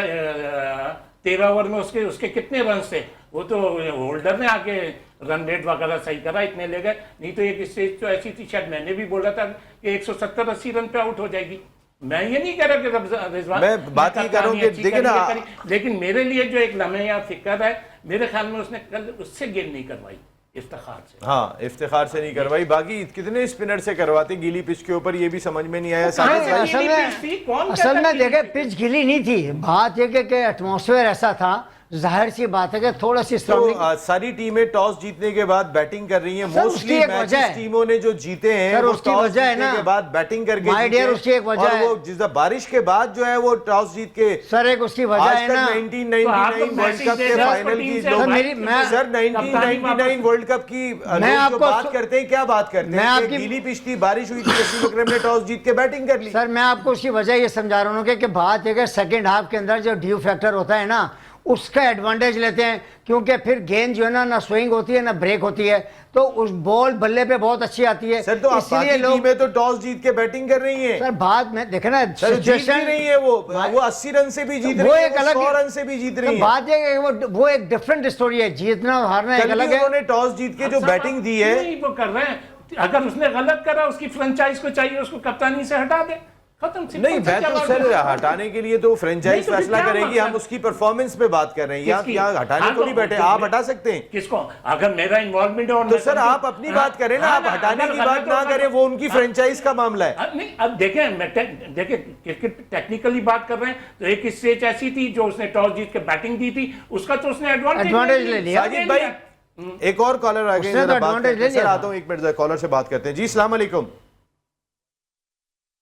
13 ओवर में उसके कितने रन थे? वो तो होल्डर ने आके रन रेट वगैरह सही करा, इतने ले गए। नहीं तो एक स्टेज तो ऐसी थी, शायद मैंने भी बोला था कि 170-80 रन पे आउट हो जाएगी। मैं ये नहीं कह रहा कि रिजवान, मैं बात ये कर रहा हूं कि देखिए ना, लेकिन मेरे लिए जो एक लम्हे या फिक्र है, मेरे ख्याल में उसने कल उससे गेंद नहीं करवाई, इफ्तिखार से। हाँ, इफ्तिखार से नहीं करवाई। बाकी कितने स्पिनर से करवाते गीली पिच के ऊपर, ये भी समझ में नहीं आया। कहाँ साजिद भाई, असल में देखे पिच गिली नहीं थी। बात यह कि एटमॉस्फेयर ऐसा था, जाहिर सी बात है कि थोड़ा सी तो सारी टीमें टॉस जीतने के बाद बैटिंग कर रही हैं। सर, मोस्टली उसकी एक वजह है। टीमों ने जो जीते हैं सर, वो उसकी टॉस वजह है जीतने ना। के बाद बैटिंग करके माय जीते डियर, हैं। उसकी एक वजह और है। वो जिस बारिश के बाद जो है वो टॉस जीत के सर एक उसकी वजह आज है तक ना। 1999 वर्ल्ड कप के फाइनल की लोग सर, मेरी- मैं- सर 1999 वर्ल्ड कप की लोग जो आपको बात करते हैं, क्या बात करते मैं हैं कि आपकी- गीली पिच थी, बारिश हुई थी, वसीम अकरम ने टॉस जीत के बैटिंग कर ली। सर मैं आपको उसकी वजह ये समझा रहा हूँ कि बात है कि सेकंड हाफ के अंदर जो ड्यू फैक्टर होता है ना, उसका एडवांटेज लेते हैं, क्योंकि फिर गेंद जो है ना स्विंग होती है ना ब्रेक होती है, तो उस बॉल बल्ले पे बहुत अच्छी आती है। सर तो आप इसलिए बाकी लोग टीमें तो टॉस जीत के बैटिंग कर रही हैं। सर बाद में देखे ना सर जीत भी सिचुएशन रही है, वो 80 रन से भी जीत वो रही है, एक अलग 100 रन से भी जीत रही तो है। बात ये है कि वो एक डिफरेंट स्टोरी है, जीतना और हारना एक कल अलग भी है। उन्होंने टॉस जीत के जो बैटिंग दी है, नहीं वो कर रहे हैं। अगर उसने गलत करा, उसकी फ्रेंचाइज को चाहिए उसको कप्तानी से हटा दे, खत्म। नहीं मैं तो सर हटाने के लिए तो फ्रेंचाइज नहीं, तो फिर फैसला क्या करेगी, मकसद? हम उसकी परफॉर्मेंस पे बात कर रहे हैं। यहाँ किसकी? यहाँ हटाने हाँ, को नहीं तो बैठे, जो आप मैं- हटा सकते हैं। किसको? अगर मेरा इन्वॉल्वमेंट और तो मैं सर समझूं- आप अपनी हाँ, बात करें ना, हाँ, आप हटाने अगर की गलत बात हो ना तो- करें, वो उनकी फ्रेंचाइज का मामला है। नहीं अब देखें, मैं देखिए क्रिकेट टेक्निकली बात कर रहे हैं, तो एक स्टेज ऐसी थी जो उसने टॉस जीत के बैटिंग दी थी, उसका तो उसने एडवांटेज ले लिया। साजिद भाई एक और कॉलर आ गए, उसने तो जरा बात advantage करते हैं। ले लिया सर था। आता हूँ, एक मिनट कॉलर से बात करते हैं। जी अस्सलाम वालेकुम।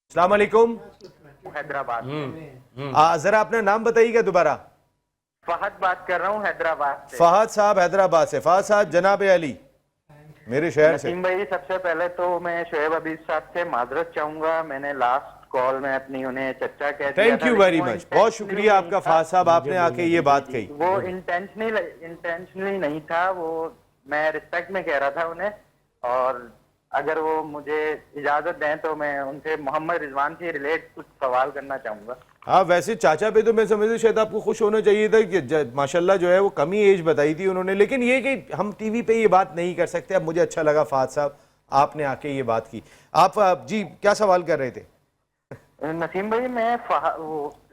अस्सलाम वालेकुम। हैदराबाद जरा अपना नाम बताइएगा दोबारा। फहद बात कर रहा हूँ हैदराबाद से। फहद साहब हैदराबाद से। फहद साहब जनाब अली मेरे शहर से। नसीम भाई, सबसे पहले तो मैं शोएब अबीद साहब से माजरत चाहूंगा, मैंने लास्ट कॉल में अपनी उन्हें चर्चा कह दिया थैंक था, यू लेकिन वेरी वो मच, बहुत intentionally शुक्रिया नहीं आपका था। फहद साहब, आपने आके ये बात कही। वो इंटेंशनली नहीं था, वो मैं रिस्पेक्ट में कह रहा था उन्हें, और अगर वो मुझे इजाजत दें तो मैं उनसे मोहम्मद रिजवान से रिलेट कुछ सवाल करना चाहूंगा। हाँ वैसे चाचा पे तो मैं समझता शायद आपको खुश होना चाहिए था कि माशाल्लाह जो है वो कमी एज बताई थी उन्होंने, लेकिन ये कि हम टीवी पे ये बात नहीं कर सकते। अब मुझे अच्छा लगा फहद साहब आपने आके ये बात की। आप जी क्या सवाल कर रहे थे? नसीम भाई, मैं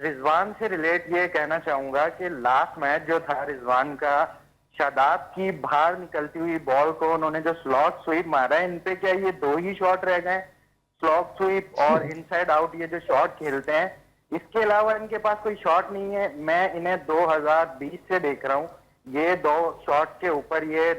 रिजवान से रिलेट ये कहना चाहूंगा कि लास्ट मैच जो था रिजवान का, शादाब की बाहर निकलती हुई बॉल को उन्होंने जो स्लॉट स्वीप मारा है, इन पे क्या ये 2 ही शॉट रह गए? स्लॉट स्वीप और इनसाइड आउट ये जो शॉट खेलते हैं, इसके अलावा इनके पास कोई शॉट नहीं है। मैं इन्हें 2020 से देख रहा हूँ, ये 2 शॉट के ऊपर ये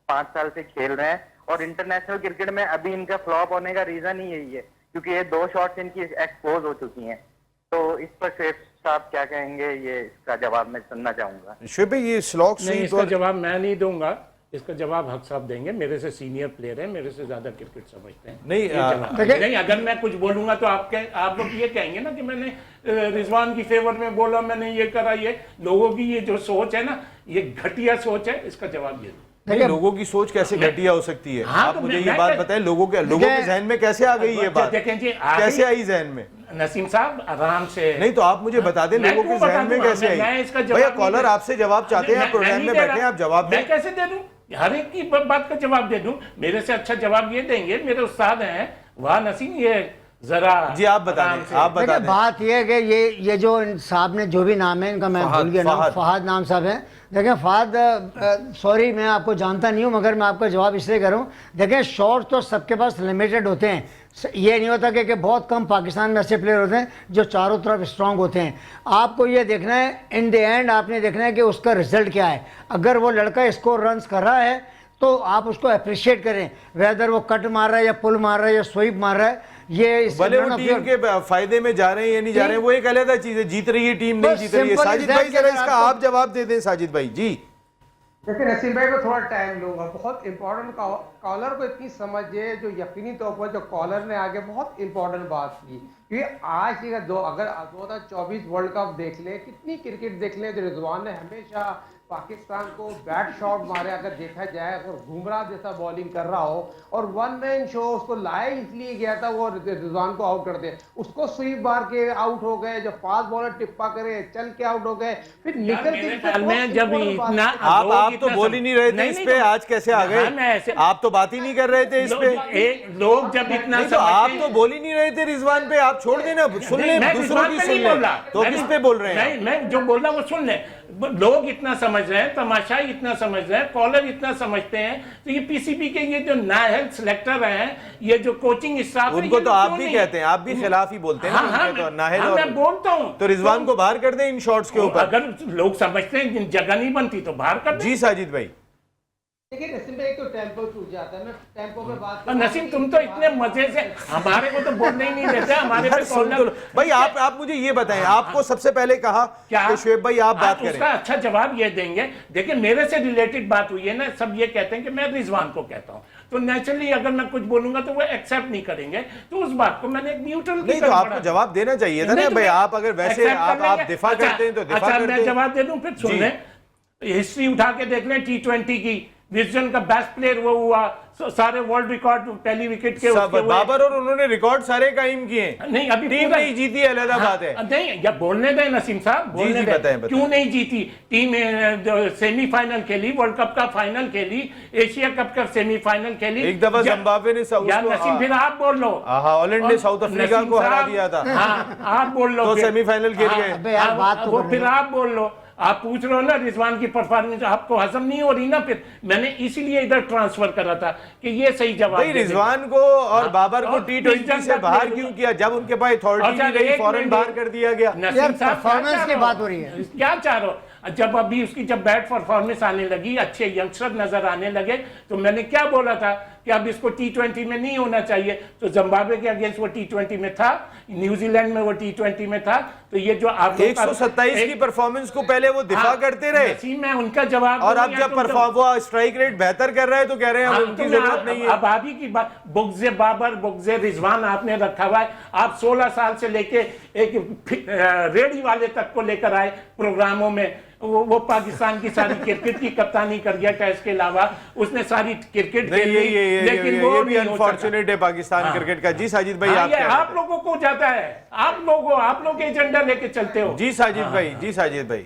5 साल से खेल रहे हैं, और इंटरनेशनल क्रिकेट में अभी इनका फ्लॉप होने का रीजन ही यही है, क्योंकि ये 2 शॉट्स इनकी एक्सपोज हो चुकी हैं। तो इस पर शेख साहब क्या कहेंगे, ये इसका जवाब मैं सुनना चाहूंगा। शुभ भाई, ये स्लॉक नहीं, इसका जवाब मैं नहीं दूंगा, इसका जवाब हक साहब देंगे। मेरे से सीनियर प्लेयर है, मेरे से ज्यादा क्रिकेट समझते हैं। नहीं, ये जवाब नहीं, अगर मैं कुछ बोलूंगा तो आप लोग ये कहेंगे ना कि मैंने रिजवान की फेवर में बोला, मैंने ये करा। ये लोगों की ये जो सोच है ना, ये घटिया सोच है। इसका जवाब ये नहीं, लोगों की सोच कैसे घटिया हो सकती है? हाँ, आप तो मुझे मैं- ये मैं- बात बताएं, लोगों के जहन में कैसे आ गई ये बात? देखें जी, कैसे आई जहन में? नसीम साहब आराम से। नहीं तो आप मुझे बता दें, मैं लोगों क्यों के बता जहन में दूंगा? कैसे मैं आई? इसका जवाब भैया, नहीं कॉलर दे- आपसे जवाब चाहते हैं, आप मैं प्रोग्राम नहीं में दे बैठे रहा। हैं, आप जवाब दें। मैं कैसे दे दूं? हर एक की बात का जवाब दे दूं? मेरे से अच्छा जवाब ये देंगे, मेरे उस्ताद हैं। वाह नसीम, ये जरा जी आप बता आराम दें, से। आप बता देखिए, दें। बात यह है कि ये जो इन साहब ने जो भी नाम है इनका, मैं भूल गया नाम, फहद नाम साहब है। देखिए फहद, सॉरी मैं आपको जानता नहीं हूँ, मगर मैं आपका जवाब इसलिए करूँ। देखिए, शॉट तो सबके पास लिमिटेड होते हैं। ये नहीं होता कि बहुत कम पाकिस्तान में ऐसे प्लेयर होते हैं जो चारों तरफ स्ट्रांग होते हैं। आपको ये देखना है, इन द एंड आपने देखना है कि उसका रिजल्ट क्या है। अगर वो लड़का स्कोर रन्स कर रहा है तो आप उसको अप्रिशिएट करें, वेदर वो कट मार रहा है या पुल मार रहा है या स्वीप मार रहा है। ये भले वो टीम के फायदे में जा रहे हैं या नहीं जा रहे हैं, वो एक अलग चीज है। जीत रही है टीम, नहीं जीत रही है। साजिद भाई जरा इसका आप जवाब दे दें। साजिद भाई जी। देखिए नसीम भाई, मैं थोड़ा टाइम लूंगा। बहुत इंपॉर्टेंट कॉलर को इतनी समझिए, जो यकीनी तौर पर जो कॉलर ने आगे बहुत इंपॉर्टेंट बात की, क्योंकि आज की अगर 2024 वर्ल्ड कप देख लें, कितनी क्रिकेट देख लें, तो रिजवान ने हमेशा पाकिस्तान को बैट शॉट मारे। अगर देखा जाए, अगर बुमराह जैसा बॉलिंग कर रहा हो और 1 मैन शो, उसको लाया इसलिए गया था वो रिजवान को आउट कर दे, उसको स्वीप मार के आउट हो गए। जब फास्ट बॉलर टिप्पा करे, चल के आउट हो गए, फिर निकल के जब इतना आप तो बोल ही नहीं रहे थे इस पे, आज कैसे आ गए? आप तो बात ही नहीं कर रहे थे इस पे। लोग जब इतना तो आप तो बोल ही नहीं रहे थे रिजवान पे, आप छोड़ देना, सुन ले, दूसरों की सुन ले। तो किस पे बोल रहे हैं? मैं जो बोल रहा हूँ वो सुन ले। लोग इतना समझ रहे हैं, तमाशाई इतना समझ रहे हैं, कॉलर इतना समझते हैं। तो ये पीसीबी के ये जो नायल सिलेक्टर हैं, ये जो कोचिंग स्टाफ, उनको तो आप भी कहते हैं, आप भी खिलाफ ही बोलते हैं। मैं बोलता हूँ तो रिजवान को बाहर कर दें इन शॉट्स के ऊपर। अगर लोग समझते हैं जगह नहीं बनती तो बाहर कर दें। जी साजिद भाई। देखिए नसीम भाई, तो टेम्पो टूट जाता है। मैं टेम्पो पे बात नसीम, तुम तो इतने मजे से हमारे को तो बोलने ही नहीं देते। हमारे पे कॉलर भाई आप मुझे ये बताएं, आपको सबसे पहले कहा कि शुएब भाई आप बात करें। उसका अच्छा जवाब ये देंगे। देखिए, मेरे से रिलेटेड बात हुई है ना, सब ये कहते हैं कि मैं रिजवान को कहता हूँ, तो नेचुरली अगर मैं कुछ बोलूंगा तो वो एक्सेप्ट नहीं करेंगे। तो उस बात को मैंने एक न्यूट्रल नहीं, तो आपको जवाब देना चाहिए था ना भाई। आप अगर वैसे आप दिफा करते हैं तो दिफा करते हैं। मैं जवाब दे दूं, फिर सुन लें। हिस्ट्री उठा के देख लें T20 की। विजन का बेस्ट प्लेयर वो हुआ, सारे वर्ल्ड रिकॉर्ड पहली विकेट के बाबर, और उन्होंने रिकॉर्ड सारे कायम किए। नहीं, अभी टीम नहीं जीती, अलग बात है। नहीं, या बोलने दें नसीम साहब, बोलने दें। बताएं। क्यों नहीं जीती टीम? सेमीफाइनल खेली, वर्ल्ड कप का फाइनल खेली, एशिया कप का सेमीफाइनल खेली। एक दफा जिम्बाब्वे ने नसीम, फिर आप बोल लो। हॉलैंड ने साउथ अफ्रीका को हरा दिया था। हाँ, आप बोल लो। तो सेमीफाइनल खेल गए। वो फिर आप बोल लो। आप पूछ रहे हो ना रिजवान की परफॉर्मेंस आपको हजम नहीं हो रही ना, फिर मैंने इसीलिए इधर ट्रांसफर करा था कि ये सही जवाब। भाई रिजवान को और बाबर को T20 से बाहर क्यों किया? जब उनके पास अथॉरिटी नहीं रही, फौरन बाहर कर दिया गया। परफॉर्मेंस की बात हो रही है। क्या चाह रहे हो? जब अभी उसकी जब बैट परफॉर्मेंस आने लगी, अच्छे यंगस्टर नजर आने लगे, तो मैंने क्या बोला था कि अब इसको T20 में नहीं होना चाहिए। तो जिम्बाब्वे के अगेंस्ट वो T20 में था, न्यूजीलैंड में वो T20 में था। तो ये जो आप 127 की परफॉर्मेंस को पहले वो दिफा करते रहे, मैं उनका जवाब। और अब जब वो स्ट्राइक रेट बेहतर कर रहा है तो कह रहे हैं उनकी जरूरत नहीं है। अब आप ही की बात, बुग़्ज़े बाबर, बुग़्ज़े रिजवान आपने रखा हुआ है। आप 16 साल से लेके एक रेडी वाले तक को लेकर आए प्रोग्रामों में। वो पाकिस्तान की सारी क्रिकेट की कप्तानी कर गया टेस्ट के अलावा, उसने सारी क्रिकेट खेली, लेकिन वो भी अनफॉर्चुनेट है पाकिस्तान क्रिकेट का। जी साजिद भाई, आप लोगों को जाता है, आप लोग एजेंडा लेके चलते हो। जी साजिद भाई, जी साजिद भाई।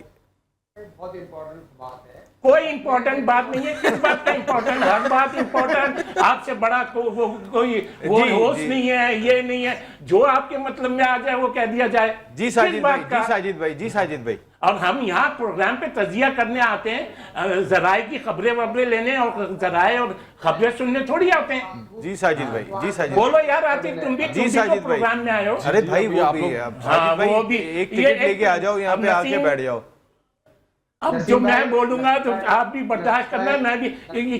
बहुत इंपॉर्टेंट बात है कोई इंपॉर्टेंट बात नहीं है। किस बात का इंपॉर्टेंट? हर बात इंपॉर्टेंट। आपसे बड़ा कोई होस्ट नहीं है, ये नहीं है। जो आपके मतलब में आ जाए वो कह दिया जाए। जी साजिद भाई, जी साजिद भाई, जी साजिद भाई। और हम यहाँ प्रोग्राम पे तजिया करने आते हैं, जराए की खबरें वबरें लेने और जराए और खबरें सुनने थोड़ी आते हैं। जी साजिद भाई, जी साजिद। बोलो यार आतिफ, तुम भी तो प्रोग्राम में आए हो। अरे भाई वो भी है। अब साजिद भाई वो भी एक टिकट लेके आ जाओ, यहाँ पे आके बैठ जाओ। अब जो मैं बोलूंगा तो आप भी बर्दाश्त करना, मैं भी।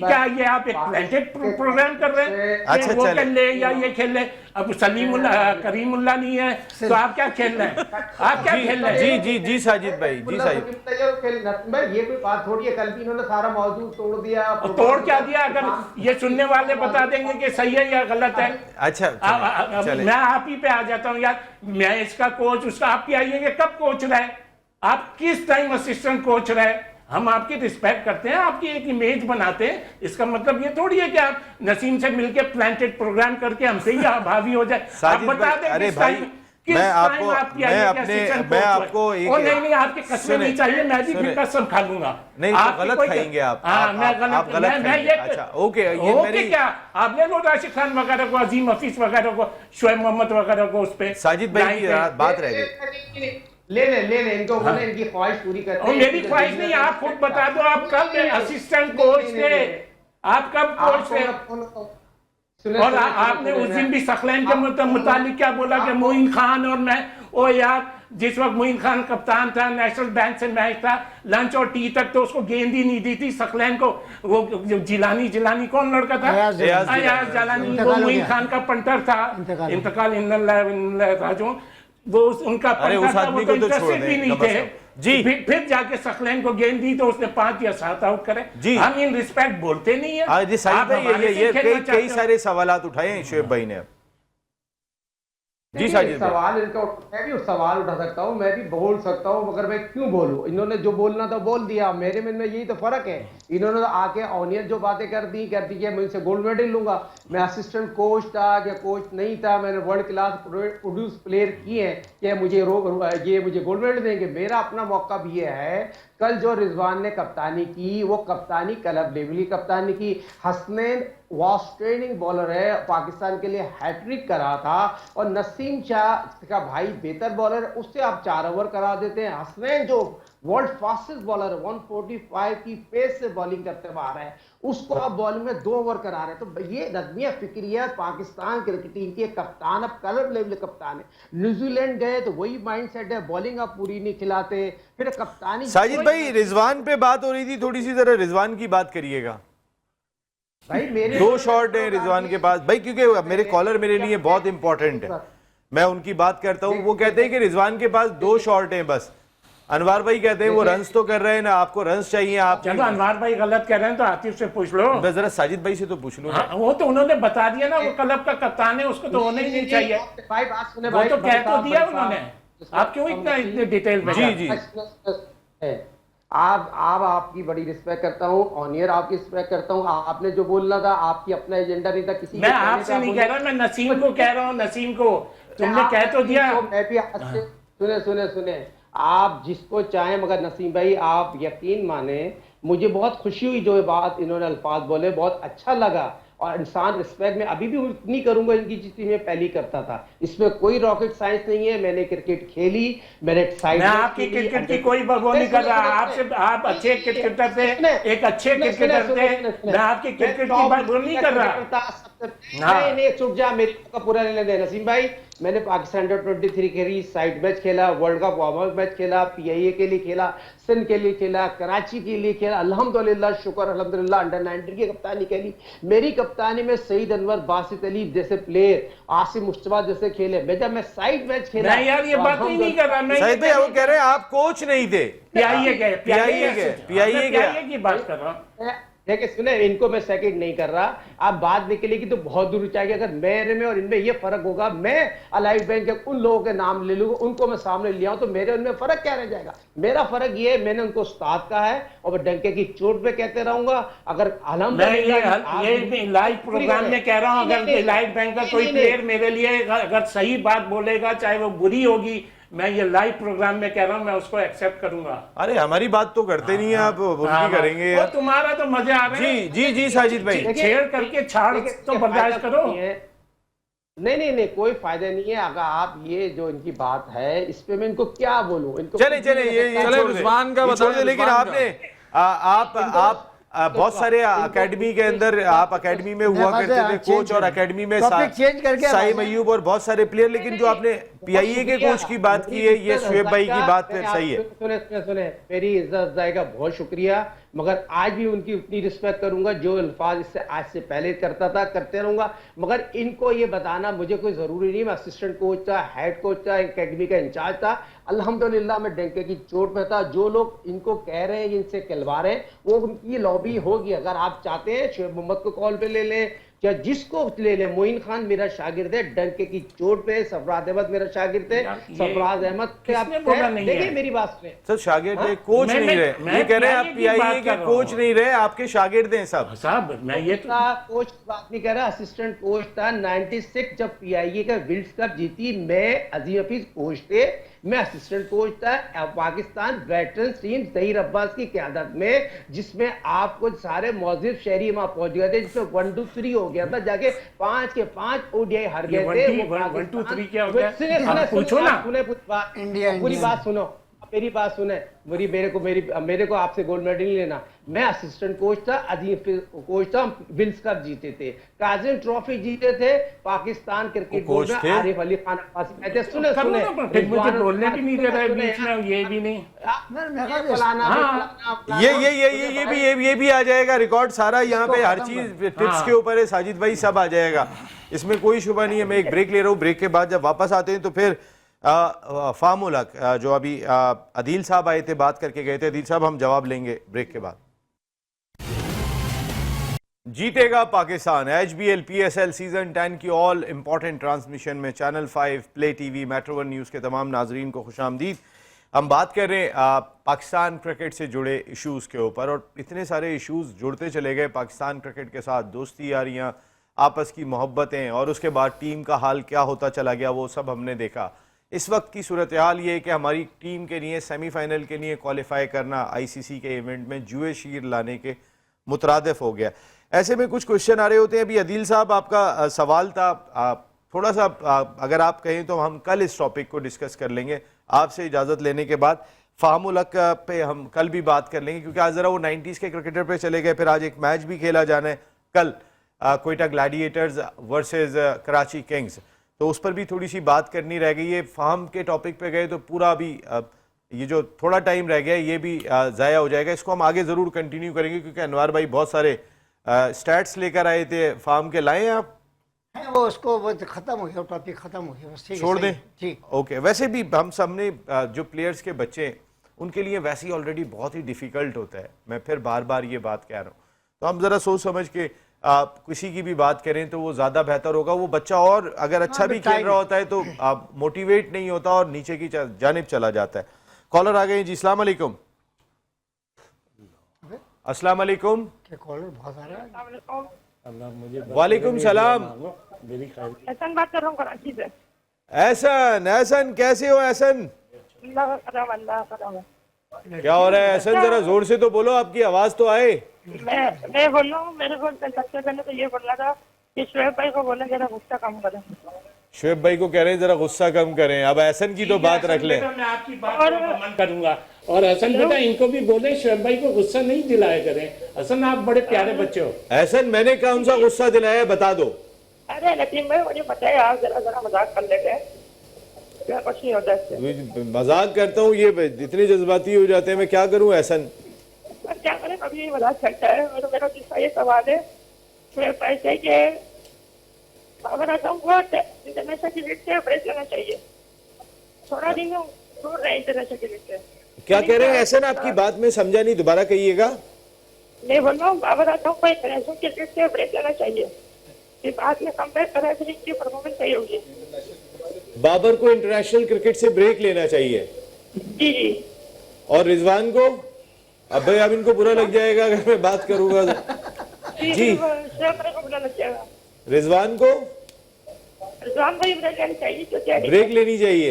क्या ये आप एक प्लांटेड प्रोग्राम कर रहे हैं? अच्छा, वो चले। खेल ले या ये खेल ले। अब सलीमुल्लाह करीमुल्लाह नहीं है तो आप क्या खेल रहे हैं? आप क्या खेल रहे हैं? जी जी जी साजिद भाई, जी साजिद भाई ये कोई बात थोड़ी है, कल भी इन्होंने सारा मौजूद तोड़ दिया। और तोड़ क्या दिया? अगर ये सुनने वाले बता देंगे कि सही है या गलत है। अच्छा चले। मैं आप ही पे आ जाता हूँ यार। मैं इसका कोच, उसका आपकी आइए कब कोच रहे? आप किस टाइम असिस्टेंट कोच रहे? हम आपकी रिस्पेक्ट करते हैं, आपकी एक इमेज बनाते हैं। इसका मतलब ये थोड़ी है कि आप नसीम से मिलके प्लांटेड प्रोग्राम करके हमसे ही भावी हो जाए। आप बता दें अरे किस भाई, टाइम मैं आपको और नहीं आपकी कसमें नहीं चाहिए, मैं भी फिर कसम खा लूंगा। नहीं तो गलत खाएंगे आप। हाँ मैं गलत खाएंगे। अच्छा ओके, ये मेरी क्या आप ले लो राशिद खान वगैरह को, अजीम हफीज वगैरह को, शोएब मोहम्मद वगैरह को उस पे। साजिद भाई की बात रह गई। ले इनको बोले इनकी ख्वाहिश पूरी करते हैं। मेरी ख्वाहिश नहीं, आप खुद बता दो आप कब असिस्टेंट कोच थे? आप कब कोच थे? और आपने उस दिन भी सखलैन के मुतालिक क्या बोला कि मोइन खान और मैं, ओ यार जिस वक्त मोइन खान कप्तान था, नेशनल बैंक से मैच था, लंच और टी तक तो उसको गेंद ही नहीं दी थी सखलैन को। वो जिलानी कौन लड़का था? अयाज जिलानी। वो मोइन खान का पंटर था। इंतकाल राजो वो उनका उस आदमी को तो छोड़ भी नहीं थे जी। फिर जाके सखलैन को गेंद दी तो उसने 5 या 7 आउट करे जी। हम इन रिस्पेक्ट बोलते नहीं है। जी साहिब भाई, ये कई सारे सवालात उठाए हैं शोएब भाई ने। जी साजिद सवाल इनका, मैं भी सवाल उठा सकता हूँ, मैं भी बोल सकता हूँ, मगर मैं क्यों बोलूँ? इन्होंने जो बोलना था बोल दिया। मेरे मन में यही तो फर्क है। इन्होंने आके ऑनियन जो बातें कर दी कि मैं इनसे गोल्ड मेडल लूंगा। मैं असिस्टेंट कोच था या कोच नहीं था, मैंने वर्ल्ड क्लास प्रोड्यूस प्लेयर किए हैं कि मुझे गोल्ड मेडल देंगे। मेरा अपना मौका भी ये है, कल जो रिजवान ने कप्तानी की वो कप्तानी क्लब लेवल की कप्तानी की। हसनैन आउटस्टैंडिंग बॉलर है, पाकिस्तान के लिए हैट्रिक करा था। और नसीम शाह का भाई बेहतर बॉलर है, उससे आप 4 ओवर करा देते हैं। हसनैन जो वर्ल्ड फास्टेस्ट बॉलर है, 145 की पेस से बॉलिंग करते हुए आ रहा है, उसको आप बॉलिंग में 2 ओवर करा रहे हैं। तो ये रजमिया फिक्रिया पाकिस्तान क्रिकेट टीम के कप्तान, अब क्लब लेवल कप्तान है। न्यूजीलैंड गए तो वही माइंडसेट है, बॉलिंग आप पूरी नहीं खिलाते, फिर कप्तानी। साजिद भाई रिजवान पे बात हो रही थी, थोड़ी सी जरा रिजवान की बात करिएगा भाई। मेरे 2 शॉट है रिजवान के पास भाई, क्योंकि मेरे कॉलर मेरे लिए बहुत इंपॉर्टेंट है, मैं उनकी बात करता हूँ। वो कहते हैं कि रिजवान के पास 2 शॉट हैं बस। अनवार भाई कहते हैं वो रन्स तो कर रहे हैं ना, आपको रन्स चाहिए। आप चलो अनवार भाई गलत कह रहे हैं तो आतिफ से पूछ लो। बस जरा साजिद भाई से तो पूछ लो। वो तो उन्होंने बता दिया ना, वो क्लब का कप्तान है, उसको तो होना ही नहीं चाहिए। भाई बात सुने, वो तो कह तो दिया उन्होंने। आप क्यों इतने डिटेल में? जी जी आप आपकी बड़ी रिस्पेक्ट करता हूँ, ऑनियर आपकी रिस्पेक्ट करता हूँ। आपने जो बोलना था, आपकी अपना एजेंडा नहीं था किसी। मैं आपसे नहीं कह रहा, मैं नसीम को कह रहा हूँ। नसीम को तुमने कह तो दिया। मैं भी सुने आप जिसको चाहें, मगर नसीम भाई आप यकीन माने, मुझे बहुत खुशी हुई जो बात इन्होंने अल्फाज बोले, बहुत अच्छा लगा। और इंसान रिस्पेक्ट में अभी भी उतनी करूंगा इनकी जितनी मैं पहले करता था। इसमें कोई रॉकेट साइंस नहीं है। मैंने क्रिकेट खेली, मैंने मैं आपकी क्रिकेट की कोई वो नहीं कर रहा। आपसे आप अच्छे क्रिकेटर थे, एक अच्छे क्रिकेटर थे। मैं आपकी क्रिकेट की बात वो नहीं कर रहा। नहीं छुट जा, मेरे का पूरा नहीं लेना नसीम भाई। मैंने पाकिस्तान अंडर-23 खेली, साइड मैच खेला, world cup warm up match खेला, PIA के लिए खेला, सिंध के लिए खेला, कराची के लिए खेला। अल्हम्दुलिल्लाह शुक्र अल्हम्दुलिल्लाह अंडर 19 की कप्तानी खेली। मेरी कप्तानी में सईद अनवर, बासित अली जैसे प्लेयर, आसिम मुश्तबा जैसे खेले। जब मैं साइड मैच खेला, मैं यार ये बात ही नहीं कर रहा। मैं साहिद भाई वो कह रहे हैं आप कोच नहीं थे, PIA गए की बात कर रहा हूँ। देखिए सुने, इनको मैं सेकंड नहीं कर रहा। आप बात निकलेगी तो बहुत दूर जाएगी। अगर मेरे में और इनमें ये फर्क होगा, मैं अलाइड बैंक के उन लोगों के नाम ले लूंगा, उनको मैं सामने ले आऊं, तो मेरे उनमें फर्क क्या रह जाएगा? मेरा फर्क ये है, मैंने उनको उस्ताद कहा है और मैं डंके की चोट पे कहते रहूंगा। अगर ये लाइव प्रोग्राम में कह रहा हूँ, अगर अलाइड बैंक का कोई प्लेयर मेरे लिए अगर सही बात बोलेगा, चाहे वो बुरी होगी मैं ये लाइव प्रोग्राम में कह रहा हूँ, मैं उसको एक्सेप्ट करूंगा। अरे हमारी बात तो करते नहीं है आप, उनकी करेंगे वो यार। तुम्हारा तो मजे आ रहे जी जी जी साजिद भाई, छेड़ करके छाड़ तो बर्दाश्त करो। नहीं, कोई फायदा नहीं है। अगर आप ये जो इनकी बात है इस पे मैं इनको क्या बोलूं, इनको चले चले ये चले, छोड़ दे, रिजवान का ये छोड़ बताएं, दे। लेकिन रिजवान का। आपने आप बहुत सारे एकेडमी के अंदर, आप एकेडमी में हुआ करते थे कोच, और एकेडमी में टॉपिक चेंज करके साइम अयूब और बहुत सारे प्लेयर। लेकिन जो आपने पीआईए के कोच की बात की है, ये शुएब भाई की बात फिर सही है। सुने मेरी इज्जत अफजाई का बहुत शुक्रिया, मगर आज भी उनकी उतनी रिस्पेक्ट करूंगा जो अल्फाज इससे आज से पहले करता था, करते रहूंगा। मगर इनको ये बताना मुझे कोई जरूरी नहीं। मैं असिस्टेंट कोच था, हेड कोच था, एकेडमी का इंचार्ज था। अल्हम्दुलिल्लाह मैं डंके की चोट में था। जो लोग इनको कह रहे हैं, इनसे कहलवा रहे हैं, वो उनकी लॉबी होगी। अगर आप चाहते हैं शुएब मोहम्मद को कॉल पे ले लें या जिसको ले ले। मोइन खान मेरा शागिर्द है, डंके की चोट पे। सरफराज अहमद मेरा शागिर्द है, सरफराज अहमद पे आप देखिए मेरी बात सुने। सर शागिर्द है, कोच नहीं रहे, ये कह रहे हैं आप पीआईए के कोच नहीं रहे, आपके शागिर्द हैं सब। साहब मैं ये तो कोच की बात नहीं कर रहा, असिस्टेंट कोच था। 96 जब पीआईए का विल्ड्स कप जीती, मैं अजीम हफीज कोच थे, मैं असिस्टेंट कोच था। पाकिस्तान वेटरन टीम जहीर अब्बास की क़यादत में, जिसमें आपको सारे मौजूद शहरी वहां पहुंच गए थे, जिसमें 1, 2, 3 हो गया था, जाके 5 के 5 ओडीआई हार गए थे। 1, 2, 3 क्या हो गया? पूछो ना। पूरी बात सुनो, मेरी बात सुने। मेरे को आपसे गोल्ड मेडल नहीं लेना। मैं असिस्टेंट कोच था, अजीम कोच था, विल्स कप जीते थे, काजिम ट्रॉफी जीते थे, पाकिस्तान क्रिकेट बोर्ड में आरिफ अली खान अब्बासी थे। सुने मुझे बोलने भी नहीं दे रहे बीच में, ये भी नहीं। ये भी आ जाएगा रिकॉर्ड सारा, यहाँ पे हर चीज टिप्स के ऊपर है साजिद भाई, सब आ जाएगा, इसमें कोई शुबा नहीं है। मैं एक ब्रेक ले रहा हूँ, ब्रेक के बाद जब वापस आते हैं तो फिर फाहमुल हक जो अभी अदील साहब आए थे, बात करके गए थे, अदील साहब हम जवाब लेंगे ब्रेक के बाद। जीतेगा पाकिस्तान, एचबीएल पीएसएल सीजन 10 की ऑल इंपॉर्टेंट ट्रांसमिशन में channel 5, play TV, metro 1 news के तमाम नाजरीन को खुशामदीद। हम बात कर रहे हैं पाकिस्तान क्रिकेट से जुड़े इश्यूज़ के ऊपर, और इतने सारे इश्यूज़ जुड़ते चले गए पाकिस्तान क्रिकेट के साथ। दोस्ती यारियाँ, आपस की मोहब्बतें, और उसके बाद टीम का हाल क्या होता चला गया, वो सब हमने देखा। इस वक्त की सूरत हाल ये है कि हमारी टीम के लिए सेमीफाइनल के लिए क्वालिफाई करना आईसीसी के इवेंट में जुए शीर लाने के मुतरादिफ हो गया। ऐसे में कुछ क्वेश्चन आ रहे होते हैं। अभी अदील साहब आपका सवाल था, थोड़ा सा अगर आप कहें तो हम कल इस टॉपिक को डिस्कस कर लेंगे आपसे इजाज़त लेने के बाद। फाहमुल हक पे हम कल भी बात कर लेंगे, क्योंकि आज ज़रा वो 90s के क्रिकेटर पे चले गए। फिर आज एक मैच भी खेला जाना है कल, Quetta Gladiators versus Karachi Kings, तो उस पर भी थोड़ी सी बात करनी रह गई है। फाहम के टॉपिक पे गए तो पूरा भी ये जो थोड़ा टाइम रह गया ये भी ज़ाया हो जाएगा। इसको हम आगे ज़रूर कंटिन्यू करेंगे, क्योंकि अनवार भाई बहुत सारे स्टैट्स लेकर आए थे। फाहम के लाए हैं आप? वो उसको वो खत्म हो गया, टॉपिक खत्म हो गया, बस ठीक है, छोड़ दें? ठीक। ओके। वैसे भी हम सबने जो प्लेयर्स के बच्चे हैं उनके लिए वैसे ही ऑलरेडी बहुत ही डिफ़िकल्ट होता है, मैं फिर बार बार ये बात कह रहा हूँ। तो हम ज़रा सोच समझ के किसी की भी बात करें तो वो ज़्यादा बेहतर होगा। वो बच्चा और अगर अच्छा भी खेल रहा होता है तो मोटिवेट नहीं होता और नीचे की जानिब चला जाता है। कॉलर आ गए जी, अस्सलाम वालेकुम। अस्सलाम वालेकुम। कॉलर बहुत आ रहा है। वालेकुम सलाम। एहसन बात कर रहा हूँ कराची से। एहसन, एहसन कैसे हो एहसन? क्या हो रहा है एहसन? जरा जोर से तो बोलो, आपकी आवाज तो आए। मैं बोल रहा हूँ, मेरे को सबसे पहले तो ये बोलना था कि शुएब भाई को बोले जरा गुस्सा कम करें। शुएब भाई को कह रहे हैं जरा गुस्सा कम करें। अब एहसन की तो बात रख ले। मैं आपकी बात को कमेंट करूंगा, और हसन बेटा इनको भी बोले शुएब भाई को गुस्सा नहीं दिलाया करें। हसन आप बड़े प्यारे बच्चे हो। एहसन मैंने कौन सा गुस्सा दिलाया बता दो। अरे नसीम भाई मुझे पता है आप जरा जरा मजाक कर लेते हैं, क्या कुछ नहीं होता इससे। मजाक करता हूँ, ये इतने जज्बाती हो जाते हैं, मैं क्या करूँ एहसन? क्या करें, कभी ये मजाक करता है। और मेरा दूसरा ये सवाल है शुएब भाई से कि अगर आजम को इंटरनेशनल क्रिकेट से ब्रेक लेना चाहिए, थोड़ा दिन दूर रहे इंटरनेशनल क्रिकेट से। क्या कह रहे हैं एहसन? आपकी बात में समझा नहीं, दोबारा कहिएगा। मैं बोल रहा हूँ बाबर आजम को इंटरनेशनल क्रिकेट से ब्रेक लेना चाहिए, फिर बाद में कम्बैक करें, फिर इनकी परफॉर्मेंस सही होगी। बाबर को इंटरनेशनल क्रिकेट से ब्रेक लेना चाहिए? जी जी। और रिजवान को? अब भाई अब इनको बुरा लग जाएगा अगर मैं बात करूंगा। जी को बुरा लग जाएगा। रिजवान को रिजवान भाई ब्रेक लेनी चाहिए, ब्रेक लेनी चाहिए।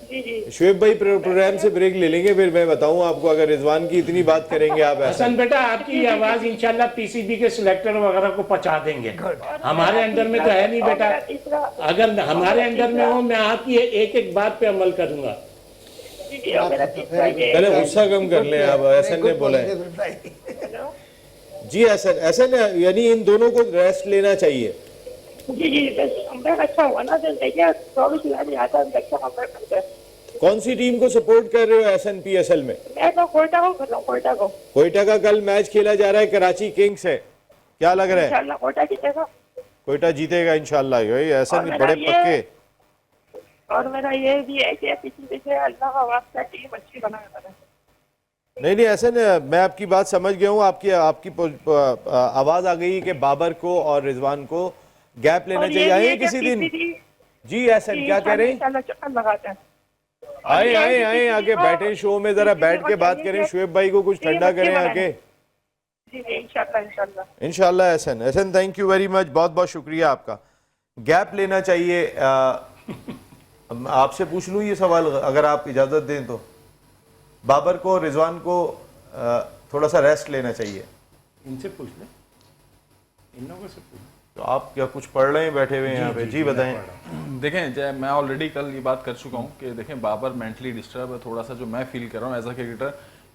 जी जी शुएब भाई प्रोग्राम से ब्रेक ले लेंगे, फिर मैं बताऊं आपको। अगर रिजवान की इतनी बात करेंगे आप ऐसा। हसन बेटा, आपकी ये आवाज इंशाल्लाह पीसीबी के सिलेक्टर वगैरह को पहुंचा देंगे। हमारे अंडर में तो है नहीं बेटा। अगर हमारे अंडर में हो, मैं आपकी एक एक बात पे अमल करूंगा। जी जी, और मेरा तीसरा ये पहले गुस्सा कम कर लें आप। एहसन ने बोला है हेलो जी। एहसन यानी इन दोनों को रेस्ट लेना चाहिए। जी जी, बस कंबैक अच्छा हुआ ना, तो देखिए 24 खिलाड़ी आता है, अच्छा कंबैक करते हैं। कौन सी टीम को सपोर्ट कर रहे हो एहसन पीएसएल में? मैं तो कोयटा को कर रहा हूँ, कोयटा को। कोयटा का कल मैच खेला जा रहा है कराची किंग्स से, क्या लग रहा है? इंशाल्लाह कोयटा जीतेगा। कोयटा जीतेगा इंशाल्लाह। यही एहसन और मेरा बड़े ये- पक्के। और मेरा ये भी है कि पीछे अल्लाह का वास्ता टीम अच्छी बना है। नहीं एहसन, मैं आपकी बात समझ गया हूँ। आपकी आवाज आ गई कि बाबर को और रिजवान को गैप लेना और ये चाहिए। भी आए है कि किसी दिन? PCB जी एहसन, क्या कह रहे हैं? इंशाल्लाह चक्कर लगाते हैं। आए आए आए आगे बैठे शो में, जरा बैठ के बात करें। शुएब भाई को कुछ ठंडा करें आके। जी जी, इंशाल्लाह इंशाल्लाह। इंशाल्लाह Ahsan thank you very much, बहुत बहुत शुक्रिया आपका। गैप लेना चाहिए। आपसे पूछ लूँ ये सवाल, अगर आप इजाज़त दें तो। बाबर को, रिजवान को थोड़ा सा रेस्ट लेना चाहिए। इनसे पूछ ले, इन लोगों से पूछ। तो आप क्या कुछ पढ़ रहे हैं बैठे हुए हैं यहाँ पे? जी बताएं। देखें जय, मैं ऑलरेडी कल ये बात कर चुका हूँ कि देखें बाबर मेंटली डिस्टर्ब है थोड़ा सा, जो मैं फील कर रहा हूँ एज अ क्रिकेटर,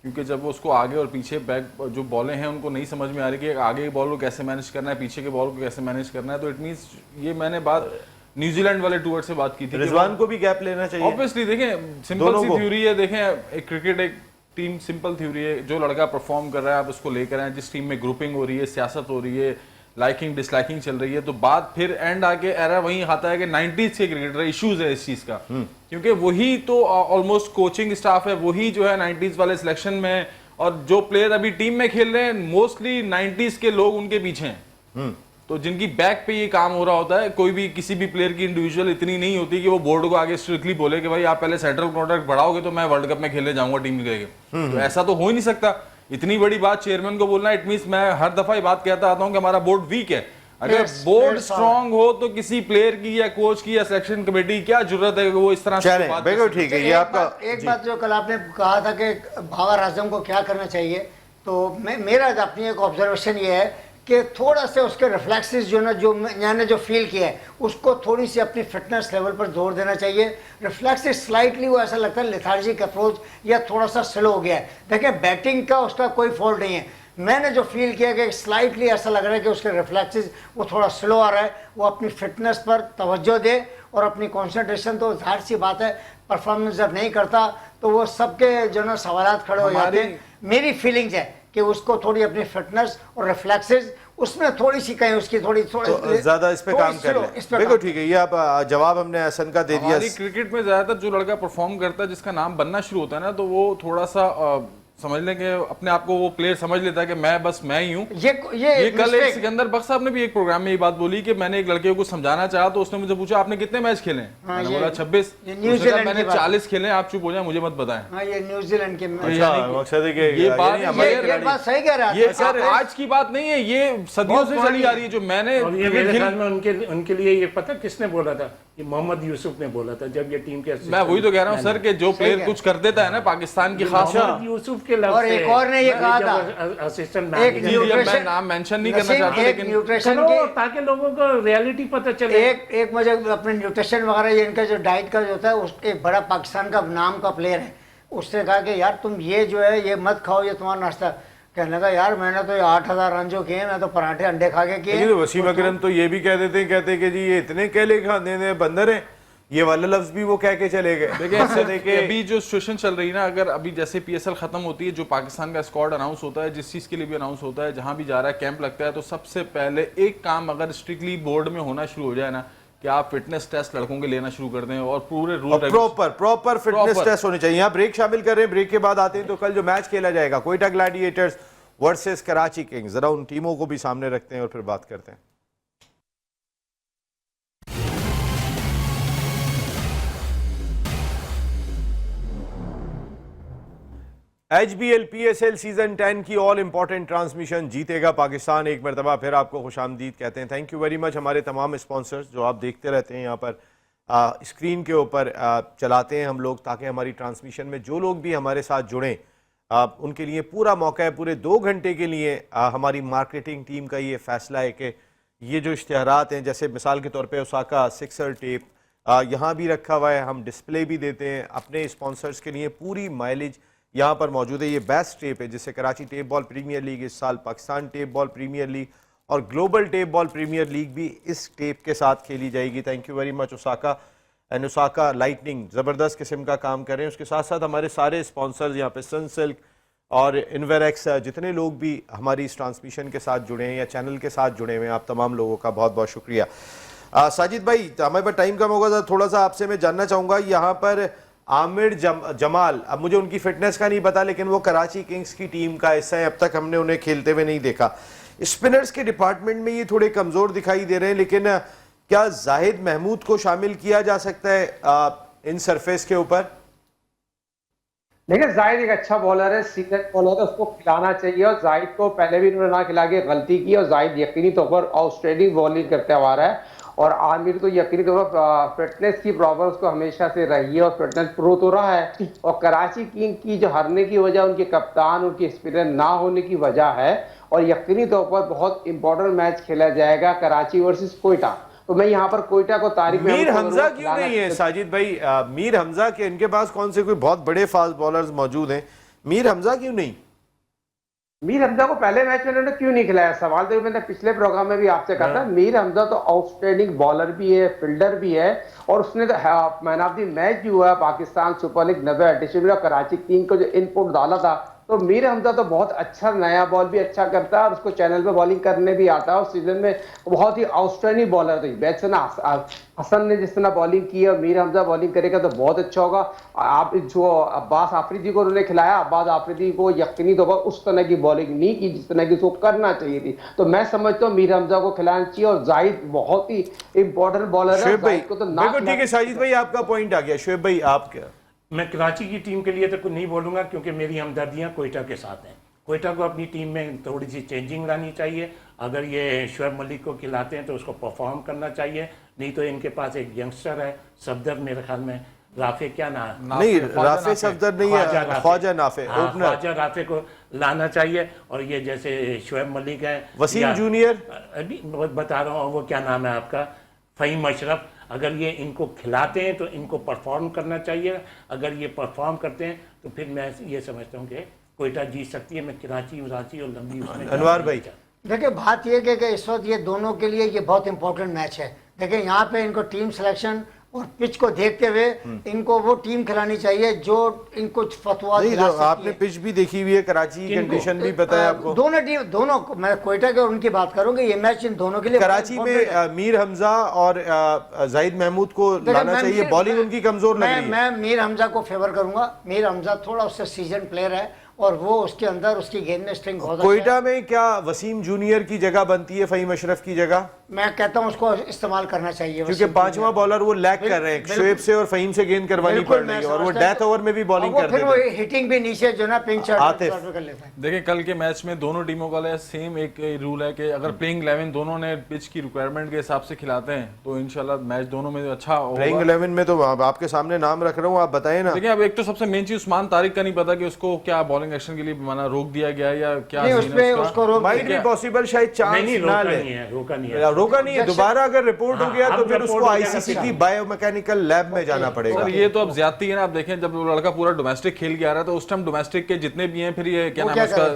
क्योंकि जब वो उसको आगे और पीछे बैक जो बॉलें हैं उनको नहीं समझ में आ रही कि आगे के बॉल को कैसे मैनेज करना है, पीछे के बॉल को कैसे मैनेज करना है। तो इट मीन्स ये मैंने बात न्यूजीलैंड वाले टूर से बात की थी। रिजवान को भी गैप लेना चाहिए। ऑब्वियसली देखें सिंपल सी थ्योरी है। देखें एक क्रिकेट एक टीम सिंपल थ्योरी है। जो लड़का परफॉर्म कर रहा है आप उसको लेकर आए। जिस टीम में ग्रुपिंग हो रही है, सियासत हो रही है, लाइकिंग डिसलाइकिंग चल रही है, तो बात फिर एंड आके एरा वहीं आता है कि 90s के क्रिकेटर इश्यूज है इस चीज का, क्योंकि वही तो ऑलमोस्ट कोचिंग स्टाफ है, वही जो है 90s वाले सिलेक्शन में, और जो प्लेयर अभी टीम में खेल रहे हैं मोस्टली 90s के लोग उनके पीछे हैं। तो जिनकी बैक पे ये काम हो रहा होता है, कोई भी किसी भी प्लेयर की इंडिविजुअल इतनी नहीं होती कि वो बोर्ड को आगे स्ट्रिक्टली बोले कि भाई आप पहले सेंट्रल कॉन्ट्रैक्ट बढ़ाओगे तो मैं वर्ल्ड कप में खेलने जाऊंगा टीम के। तो ऐसा तो हो ही नहीं सकता। इतनी बड़ी बात चेयरमैन को बोलना, इट मींस मैं हर दफा ये बात कहता आता हूं कि हमारा बोर्ड वीक है। अगर बोर्ड स्ट्रांग हो तो किसी प्लेयर की या कोच की या सिलेक्शन कमेटी की क्या जरूरत है कि वो इस तरह से बात बिल्कुल ठीक है। ये आपका एक बात जो कल आपने कहा था कि बाबर आजम को क्या करना चाहिए, तो मेरा अपनी एक ऑब्जर्वेशन ये है कि थोड़ा से उसके रिफ्लेक्सेस जो ना, जो मैंने जो फील किया है, उसको थोड़ी सी अपनी फिटनेस लेवल पर जोर देना चाहिए। रिफ्लेक्सेस स्लाइटली वो ऐसा लगता है लेथार्जिक अप्रोच या थोड़ा सा स्लो हो गया है। देखिए बैटिंग का उसका कोई फॉल्ट नहीं है, मैंने जो फील किया कि स्लाइटली ऐसा लग रहा है कि उसके रिफ्लेक्सेस वो थोड़ा स्लो आ रहा है। वो अपनी फिटनेस पर तवज्जो दे और अपनी कंसंट्रेशन, तो जाहिर सी बात है परफॉर्मेंस जब नहीं करता तो वो सबके जो ना सवालात खड़े हो जाते हैं। मेरी फीलिंग्स है कि उसको थोड़ी अपनी फिटनेस और रिफ्लेक्सेस उसमें थोड़ी सी कहीं उसकी थोड़ी तो ज्यादा इस पे काम कर ले। बिल्कुल ठीक है। ये आप जवाब हमने एहसन का दे दिया। हमारी क्रिकेट में ज्यादातर जो लड़का परफॉर्म करता है, जिसका नाम बनना शुरू होता है ना, तो वो थोड़ा सा समझ लें कि अपने आप को वो प्लेयर समझ लेता है कि मैं बस मैं ही हूँ। ये कल एक सिकंदर बख्श साहब ने भी एक प्रोग्राम में ये बात बोली कि मैंने एक लड़के को समझाना चाहा तो उसने मुझे पूछा आपने कितने मैच खेले? मैंने बोला 26। न्यूजीलैंड मैंने 40 खेले, आप चुप हो जाए, मुझे मत बताएं। हाँ, ये न्यूजीलैंड के मकसद है कि ये बात सही कह रहा ये आज की बात नहीं है, ये सदियों से चली आ रही है। जो मैंने और ये मेरे ख्याल में उनके लिए ये पता किसने बोला था? ये मोहम्मद यूसुफ ने बोला था जब ये टीम के। मैं वही तो कह रहा हूँ सर कि जो प्लेयर कुछ कर देता है ना पाकिस्तान की खास, मोहम्मद यूसुफ के लफ्ज़ और एक और ने ये कहा था, असिस्टेंट एक मैं नाम मेंशन नहीं करना चाहता, लेकिन न्यूट्रिशन के ताकि लोगों को रियलिटी पता चले। एक मुझे अपने न्यूट्रिशन वगैरह ये इनका जो डाइट का जो होता है, उस एक बड़ा पाकिस्तान का नाम का प्लेयर है, उसने कहा कि यार तुम ये जो है ये मत खाओ, ये तुम्हारा नाश्ता। कहने लगा यार मैंने तो 8000 रन जो किए, मैं तो पराठे अंडे खा के किए। लेकिन वसीम अकरम तो ये भी कह देते हैं, कहते कि जी ये इतने केले खाने हैं बंदर हैं, ये वाला लफ्ज भी वो कह के चले गए। देखिए अभी जो सिचुएशन चल रही है ना, अगर अभी जैसे पीएसएल खत्म होती है, जो पाकिस्तान का स्क्वाड अनाउंस होता है, जिस चीज के लिए भी अनाउंस होता है, जहां भी जा रहा है कैंप लगता है, तो सबसे पहले एक काम अगर स्ट्रिक्टली बोर्ड में होना शुरू हो जाए ना कि आप फिटनेस टेस्ट लड़कों के लेना शुरू कर दें और पूरे रूल प्रॉपर फिटनेस टेस्ट होने चाहिए। यहाँ ब्रेक शामिल कर रहे हैं, ब्रेक के बाद आते हैं तो कल जो मैच खेला जाएगा Quetta Gladiators versus Karachi Kings, जरा उन टीमों को भी सामने रखते हैं और फिर बात करते हैं। HBL PSL सीजन 10 की ऑल इंपॉर्टेंट ट्रांसमिशन जीतेगा पाकिस्तान। एक मरतबा फिर आपको खुशामदीद कहते हैं। थैंक यू वेरी मच हमारे तमाम स्पॉन्सर्स जो आप देखते रहते हैं यहाँ पर स्क्रीन के ऊपर चलाते हैं हम लोग, ताकि हमारी ट्रांसमिशन में जो लोग भी हमारे साथ जुड़ें उनके लिए पूरा मौका है। पूरे 2 घंटे के लिए हमारी मार्केटिंग टीम का ये फैसला है कि ये जो इश्तिहारात हैं, जैसे मिसाल के तौर पे ओसाका सिक्सर टेप यहाँ भी रखा हुआ है, हम डिस्प्ले भी देते हैं अपने स्पॉन्सर्स के लिए, पूरी माइलेज यहाँ पर मौजूद है। ये बेस्ट टेप है जिससे Karachi tape ball premier league इस साल, Pakistan tape ball premier league और global tape ball premier league भी इस टेप के साथ खेली जाएगी। Thank you very much Osaka and Osaka lightning, ज़बरदस्त किस्म का काम कर रहे हैं। उसके साथ साथ हमारे सारे स्पॉन्सर्स यहाँ पे सनसिल्क और इन्वेरेक्स, जितने लोग भी हमारी इस ट्रांसमिशन के साथ जुड़े हैं या चैनल के साथ जुड़े हुए हैं, आप तमाम लोगों का बहुत बहुत शुक्रिया। साजिद भाई, हमारे पास टाइम कम होगा तो थोड़ा सा आपसे मैं जानना चाहूँगा, यहाँ पर आमिर जमाल, अब मुझे उनकी फिटनेस का नहीं पता, लेकिन वो कराची किंग्स की टीम का हिस्सा है, अब तक हमने उन्हें खेलते हुए नहीं देखा। स्पिनर्स के डिपार्टमेंट में ये थोड़े कमज़ोर दिखाई दे रहे हैं, लेकिन क्या जाहिद महमूद को शामिल किया जा सकता है इन सरफेस के ऊपर? देखिए, जाहिद एक अच्छा बॉलर है, सीनियर बॉलर है, उसको खिलाना चाहिए। और जाहिद को पहले भी उन्होंने ना खिला के गलती की, और जाहिद यकीनी तौर पर आउटस्टैंडिंग बॉलिंग करते हुआ रहा है। और आमिर तो यकीनी तौर पर फिटनेस की प्रॉब्लम उसको हमेशा से रही है और फिटनेस प्रूव तो रहा है। और कराची किंग की जो हारने की वजह उनके कप्तान, उनके स्पिनर ना होने की वजह है। और यकीनी तौर पर बहुत इंपॉर्टेंट मैच खेला जाएगा कराची वर्सेस कोयटा। तो मैं यहाँ पर कोयटा को तारीख मीर हमजा क्यों नहीं है साजिद भाई? मीर हमजा के इनके पास कौन से कोई बहुत बड़े फास्ट बॉलर्स मौजूद हैं, मीर हमजा क्यों नहीं? मीर हमजा को पहले मैच में उन्होंने क्यों नहीं खिलाया? सवाल तो मैंने पिछले प्रोग्राम में भी आपसे कहा था। मीर हमजा तो आउटस्टैंडिंग बॉलर भी है, फील्डर भी है, और उसने तो मैन ऑफ द मैच जो हुआ पाकिस्तान सुपर लीग 90 एडिशन में कराची किंग को जो इनपुट डाला था, तो मीर हमजा तो बहुत अच्छा नया बॉल भी अच्छा करता है और उसको चैनल पे बॉलिंग करने भी आता है। और सीजन में बहुत ही आउटस्टैंडिंग बॉलर थी। बैट्समैन हसन ने जिस तरह बॉलिंग की है, मीर हमजा बॉलिंग करेगा तो बहुत अच्छा होगा। आप जो अब्बास आफरीदी को उन्होंने खिलाया, अब्बास आफरीदी को यकीनी तौर पर उस तरह की बॉलिंग नहीं की जिस तरह की उसको करना चाहिए थी। तो मैं समझता हूँ मीर हमजा को खिलाना चाहिए। और जाहिद बहुत ही इंपॉर्टेंट बॉलर है, जाहिद को तो ना। ठीक है साजिद भाई, आपका पॉइंट आ गया। शुएब भाई, आप क्या? मैं कराची की टीम के लिए तो कुछ नहीं बोलूँगा, क्योंकि मेरी हमदर्दियाँ कोयटा के साथ हैं। कोयटा को अपनी टीम में थोड़ी सी चेंजिंग लानी चाहिए। अगर ये शुएब मलिक को खिलाते हैं तो उसको परफॉर्म करना चाहिए, नहीं तो इनके पास एक यंगस्टर है सफदर, मेरे ख्याल में राफे, क्या नाम? नहीं, राफे सफदर नहीं है, ख्वाजा नाफे, ओपनर ख्वाजा राफे को लाना चाहिए। और ये जैसे शुएब मलिक है, वसीम जूनियर, अभी बता रहा हूँ, वो क्या नाम है आपका, फ़हीम अशरफ, अगर ये इनको खिलाते हैं तो इनको परफॉर्म करना चाहिए। अगर ये परफॉर्म करते हैं तो फिर मैं ये समझता हूँ कि कोयटा जीत सकती है। मैं कराची और लंबी उसमें। अनवार भाई, देखिए बात ये कि इस वक्त ये दोनों के लिए ये बहुत इंपॉर्टेंट मैच है। देखिए यहाँ पे इनको टीम सिलेक्शन और पिच को देखते हुए इनको वो टीम खिलानी चाहिए जो इनको फतवा दिला सकती है। आपने पिच भी देखी हुई है, कराची की कंडीशन भी पता है आपको। दोनों टीम, दोनों, मैं कोयटा के और उनकी बात करूंगा, ये मैच इन दोनों के लिए। कराची में मीर हमजा और जाहिद महमूद को लाना चाहिए, बॉलिंग उनकी कमजोर लग रही है। मैं मीर हमजा को फेवर करूंगा। मीर हमजा थोड़ा उससे सीजन प्लेयर है और वो उसके अंदर उसकी गेंद में स्ट्रिंग बहुत। कोयटा में क्या वसीम जूनियर की जगह बनती है फ़हीम अशरफ की जगह? मैं कहता हूँ उसको इस्तेमाल करना चाहिए, क्योंकि 5वां बॉलर वो लैग कर रहे हैं, शुएब से और फ़हीम से गेंद करवानी पड़ रही है, और वो डेथ ओवर में भी बॉलिंग करते हैं। वो हिटिंग भी नीचे जो ना पिंक शॉट कर लेते हैं। देखिए कल के मैच में दोनों टीमों का सेम एक रूल है कि अगर प्लेइंग 11 दोनों ने पिच की रिक्वायरमेंट के हिसाब से खिलाते हैं तो इंशाल्लाह मैच दोनों में अच्छा होगा। प्लेइंग 11 में तो आपके सामने नाम रख रहा हूँ, आप बताएं ना। देखिए अब एक तो सबसे मेन चीज उस्मान तारिक का नहीं पता कि उसको क्या बॉलिंग एक्शन के लिए माना रोक दिया गया या क्या उसको रोक माइट भी पॉसिबल, शायद चांस ना ले। रोका नहीं है। दोबारा अगर रिपोर्ट हो गया तो फिर उसको आईसीसी की बायोमैकेनिकल लैब में जाना पड़ेगा। और ये तो अब ज्यादती है ना। आप देखें जब वो लड़का पूरा डोमेस्टिक खेल के आ रहा था उस टाइम डोमेस्टिक के जितने भी हैं, फिर ये क्या नाम है उसका,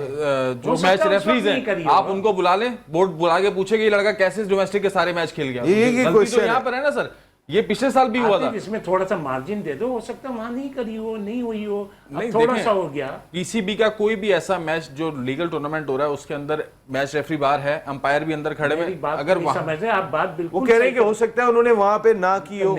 जो मैच रेफरीज हैं, आप उनको बुला लें, बोर्ड बुला के पूछे कि ये लड़का कैसे डोमेस्टिक के सारे मैच खेल गया। गलती तो यहाँ पर है ना सर, ये पिछले साल भी हुआ था। इसमें थोड़ा सा मार्जिन दे दो, हो सकता है वहां नहीं करी हो, नहीं हुई हो, थोड़ा सा हो गया। पीसीबी का कोई भी ऐसा मैच जो लीगल टूर्नामेंट हो रहा है उसके अंदर मैच रेफरी बाहर है, अंपायर भी अंदर खड़े हुए, अगर समझ रहे आप बात बिल्कुल, वो कह रहे हैं कि हो सकता है उन्होंने वहां पे ना की हो,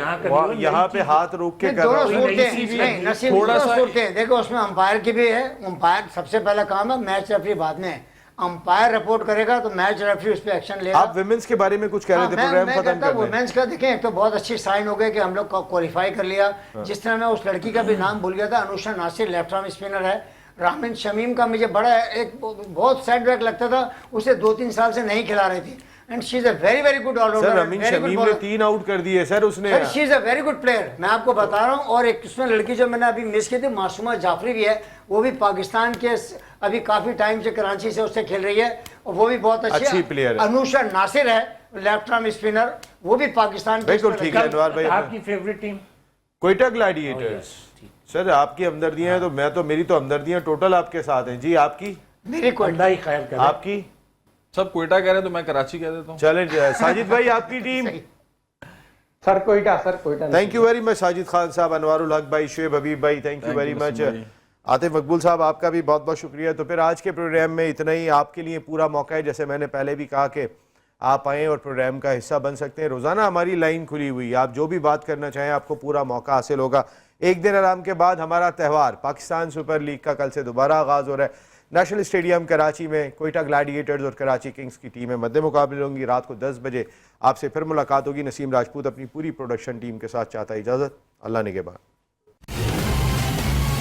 यहाँ पे हाथ रोक के कर रहा हो। थोड़ा सा देखो उसमें अंपायर की भी है। अंपायर सबसे पहला काम है, मैच रेफरी बाद में। अंपायर रिपोर्ट करेगा तो मैच रेफरी उस पर एक्शन लेगा। आप विमेंस के बारे में कुछ कह रहे थे, प्रोग्राम खत्म करने। वुमेन्स का देखें, एक तो बहुत अच्छी साइन हो गई कि हम लोग क्वालिफाई कर लिया। जिस तरह मैं उस लड़की का भी नाम भूल गया था, Anusha Nasir, left arm spinner है। रामिन शमीम का मुझे बड़ा एक बहुत सेटबैक लगता था, उसे 2-3 साल से नहीं खिला रही थी। And she is a very good allrounder. Sir Amin Shamim ने 3 आउट कर दिए सर उसने। Sir she is a very good player, मैं आपको बता रहा हूँ। और एक उसमें लड़की जो मैंने अभी मिस की थी, मासूमा जाफरी भी है, वो भी पाकिस्तान के अभी काफी टाइम से कराची से उससे खेल रही है और वो भी बहुत अच्छी प्लेयर है। अनुषा नासिर है लेफ्ट आर्म स्पिनर, वो भी पाकिस्तान की। बिल्कुल ठीक है अनवार भाई। आपकी favourite team? Quetta Gladiators. Sir आपकी हमदर्दियां हैं तो मेरी तो हमदर्दियां टोटल आपके साथ हैं जी। आपकी? मेरी अल्लाह ही खैर करे। आपकी? सब क्वेटा कह रहे हैं तो मैं कराची कह देता हूँ। चलें साजिद भाई आपकी team? Sir Quetta thank you very much Sajid Khan साहब, अनवारुल हक भाई, शुएब हबीब भाई, thank you very much. Atif मकबूल साहब आपका भी बहुत बहुत शुक्रिया। तो फिर आज के प्रोग्राम में इतना ही। आपके लिए पूरा मौका है, जैसे मैंने पहले भी कहा कि आप आएँ और प्रोग्राम का हिस्सा बन सकते हैं। रोज़ाना हमारी लाइन खुली हुई है, आप जो भी बात करना चाहें आपको पूरा मौका हासिल होगा। एक दिन आराम के बाद हमारा त्यौहार पाकिस्तान सुपर लीग का कल से दोबारा आगाज़ हो रहा है। नेशनल स्टेडियम कराची में क्वेटा ग्लैडिएटर्स और कराची किंग्स की टीमें मध्य मुकाबले होंगी। रात को 10 बजे आपसे फिर मुलाकात होगी। नसीम राजपूत अपनी पूरी प्रोडक्शन टीम के साथ चाहता है इजाज़त। अल्लाह निगहबान।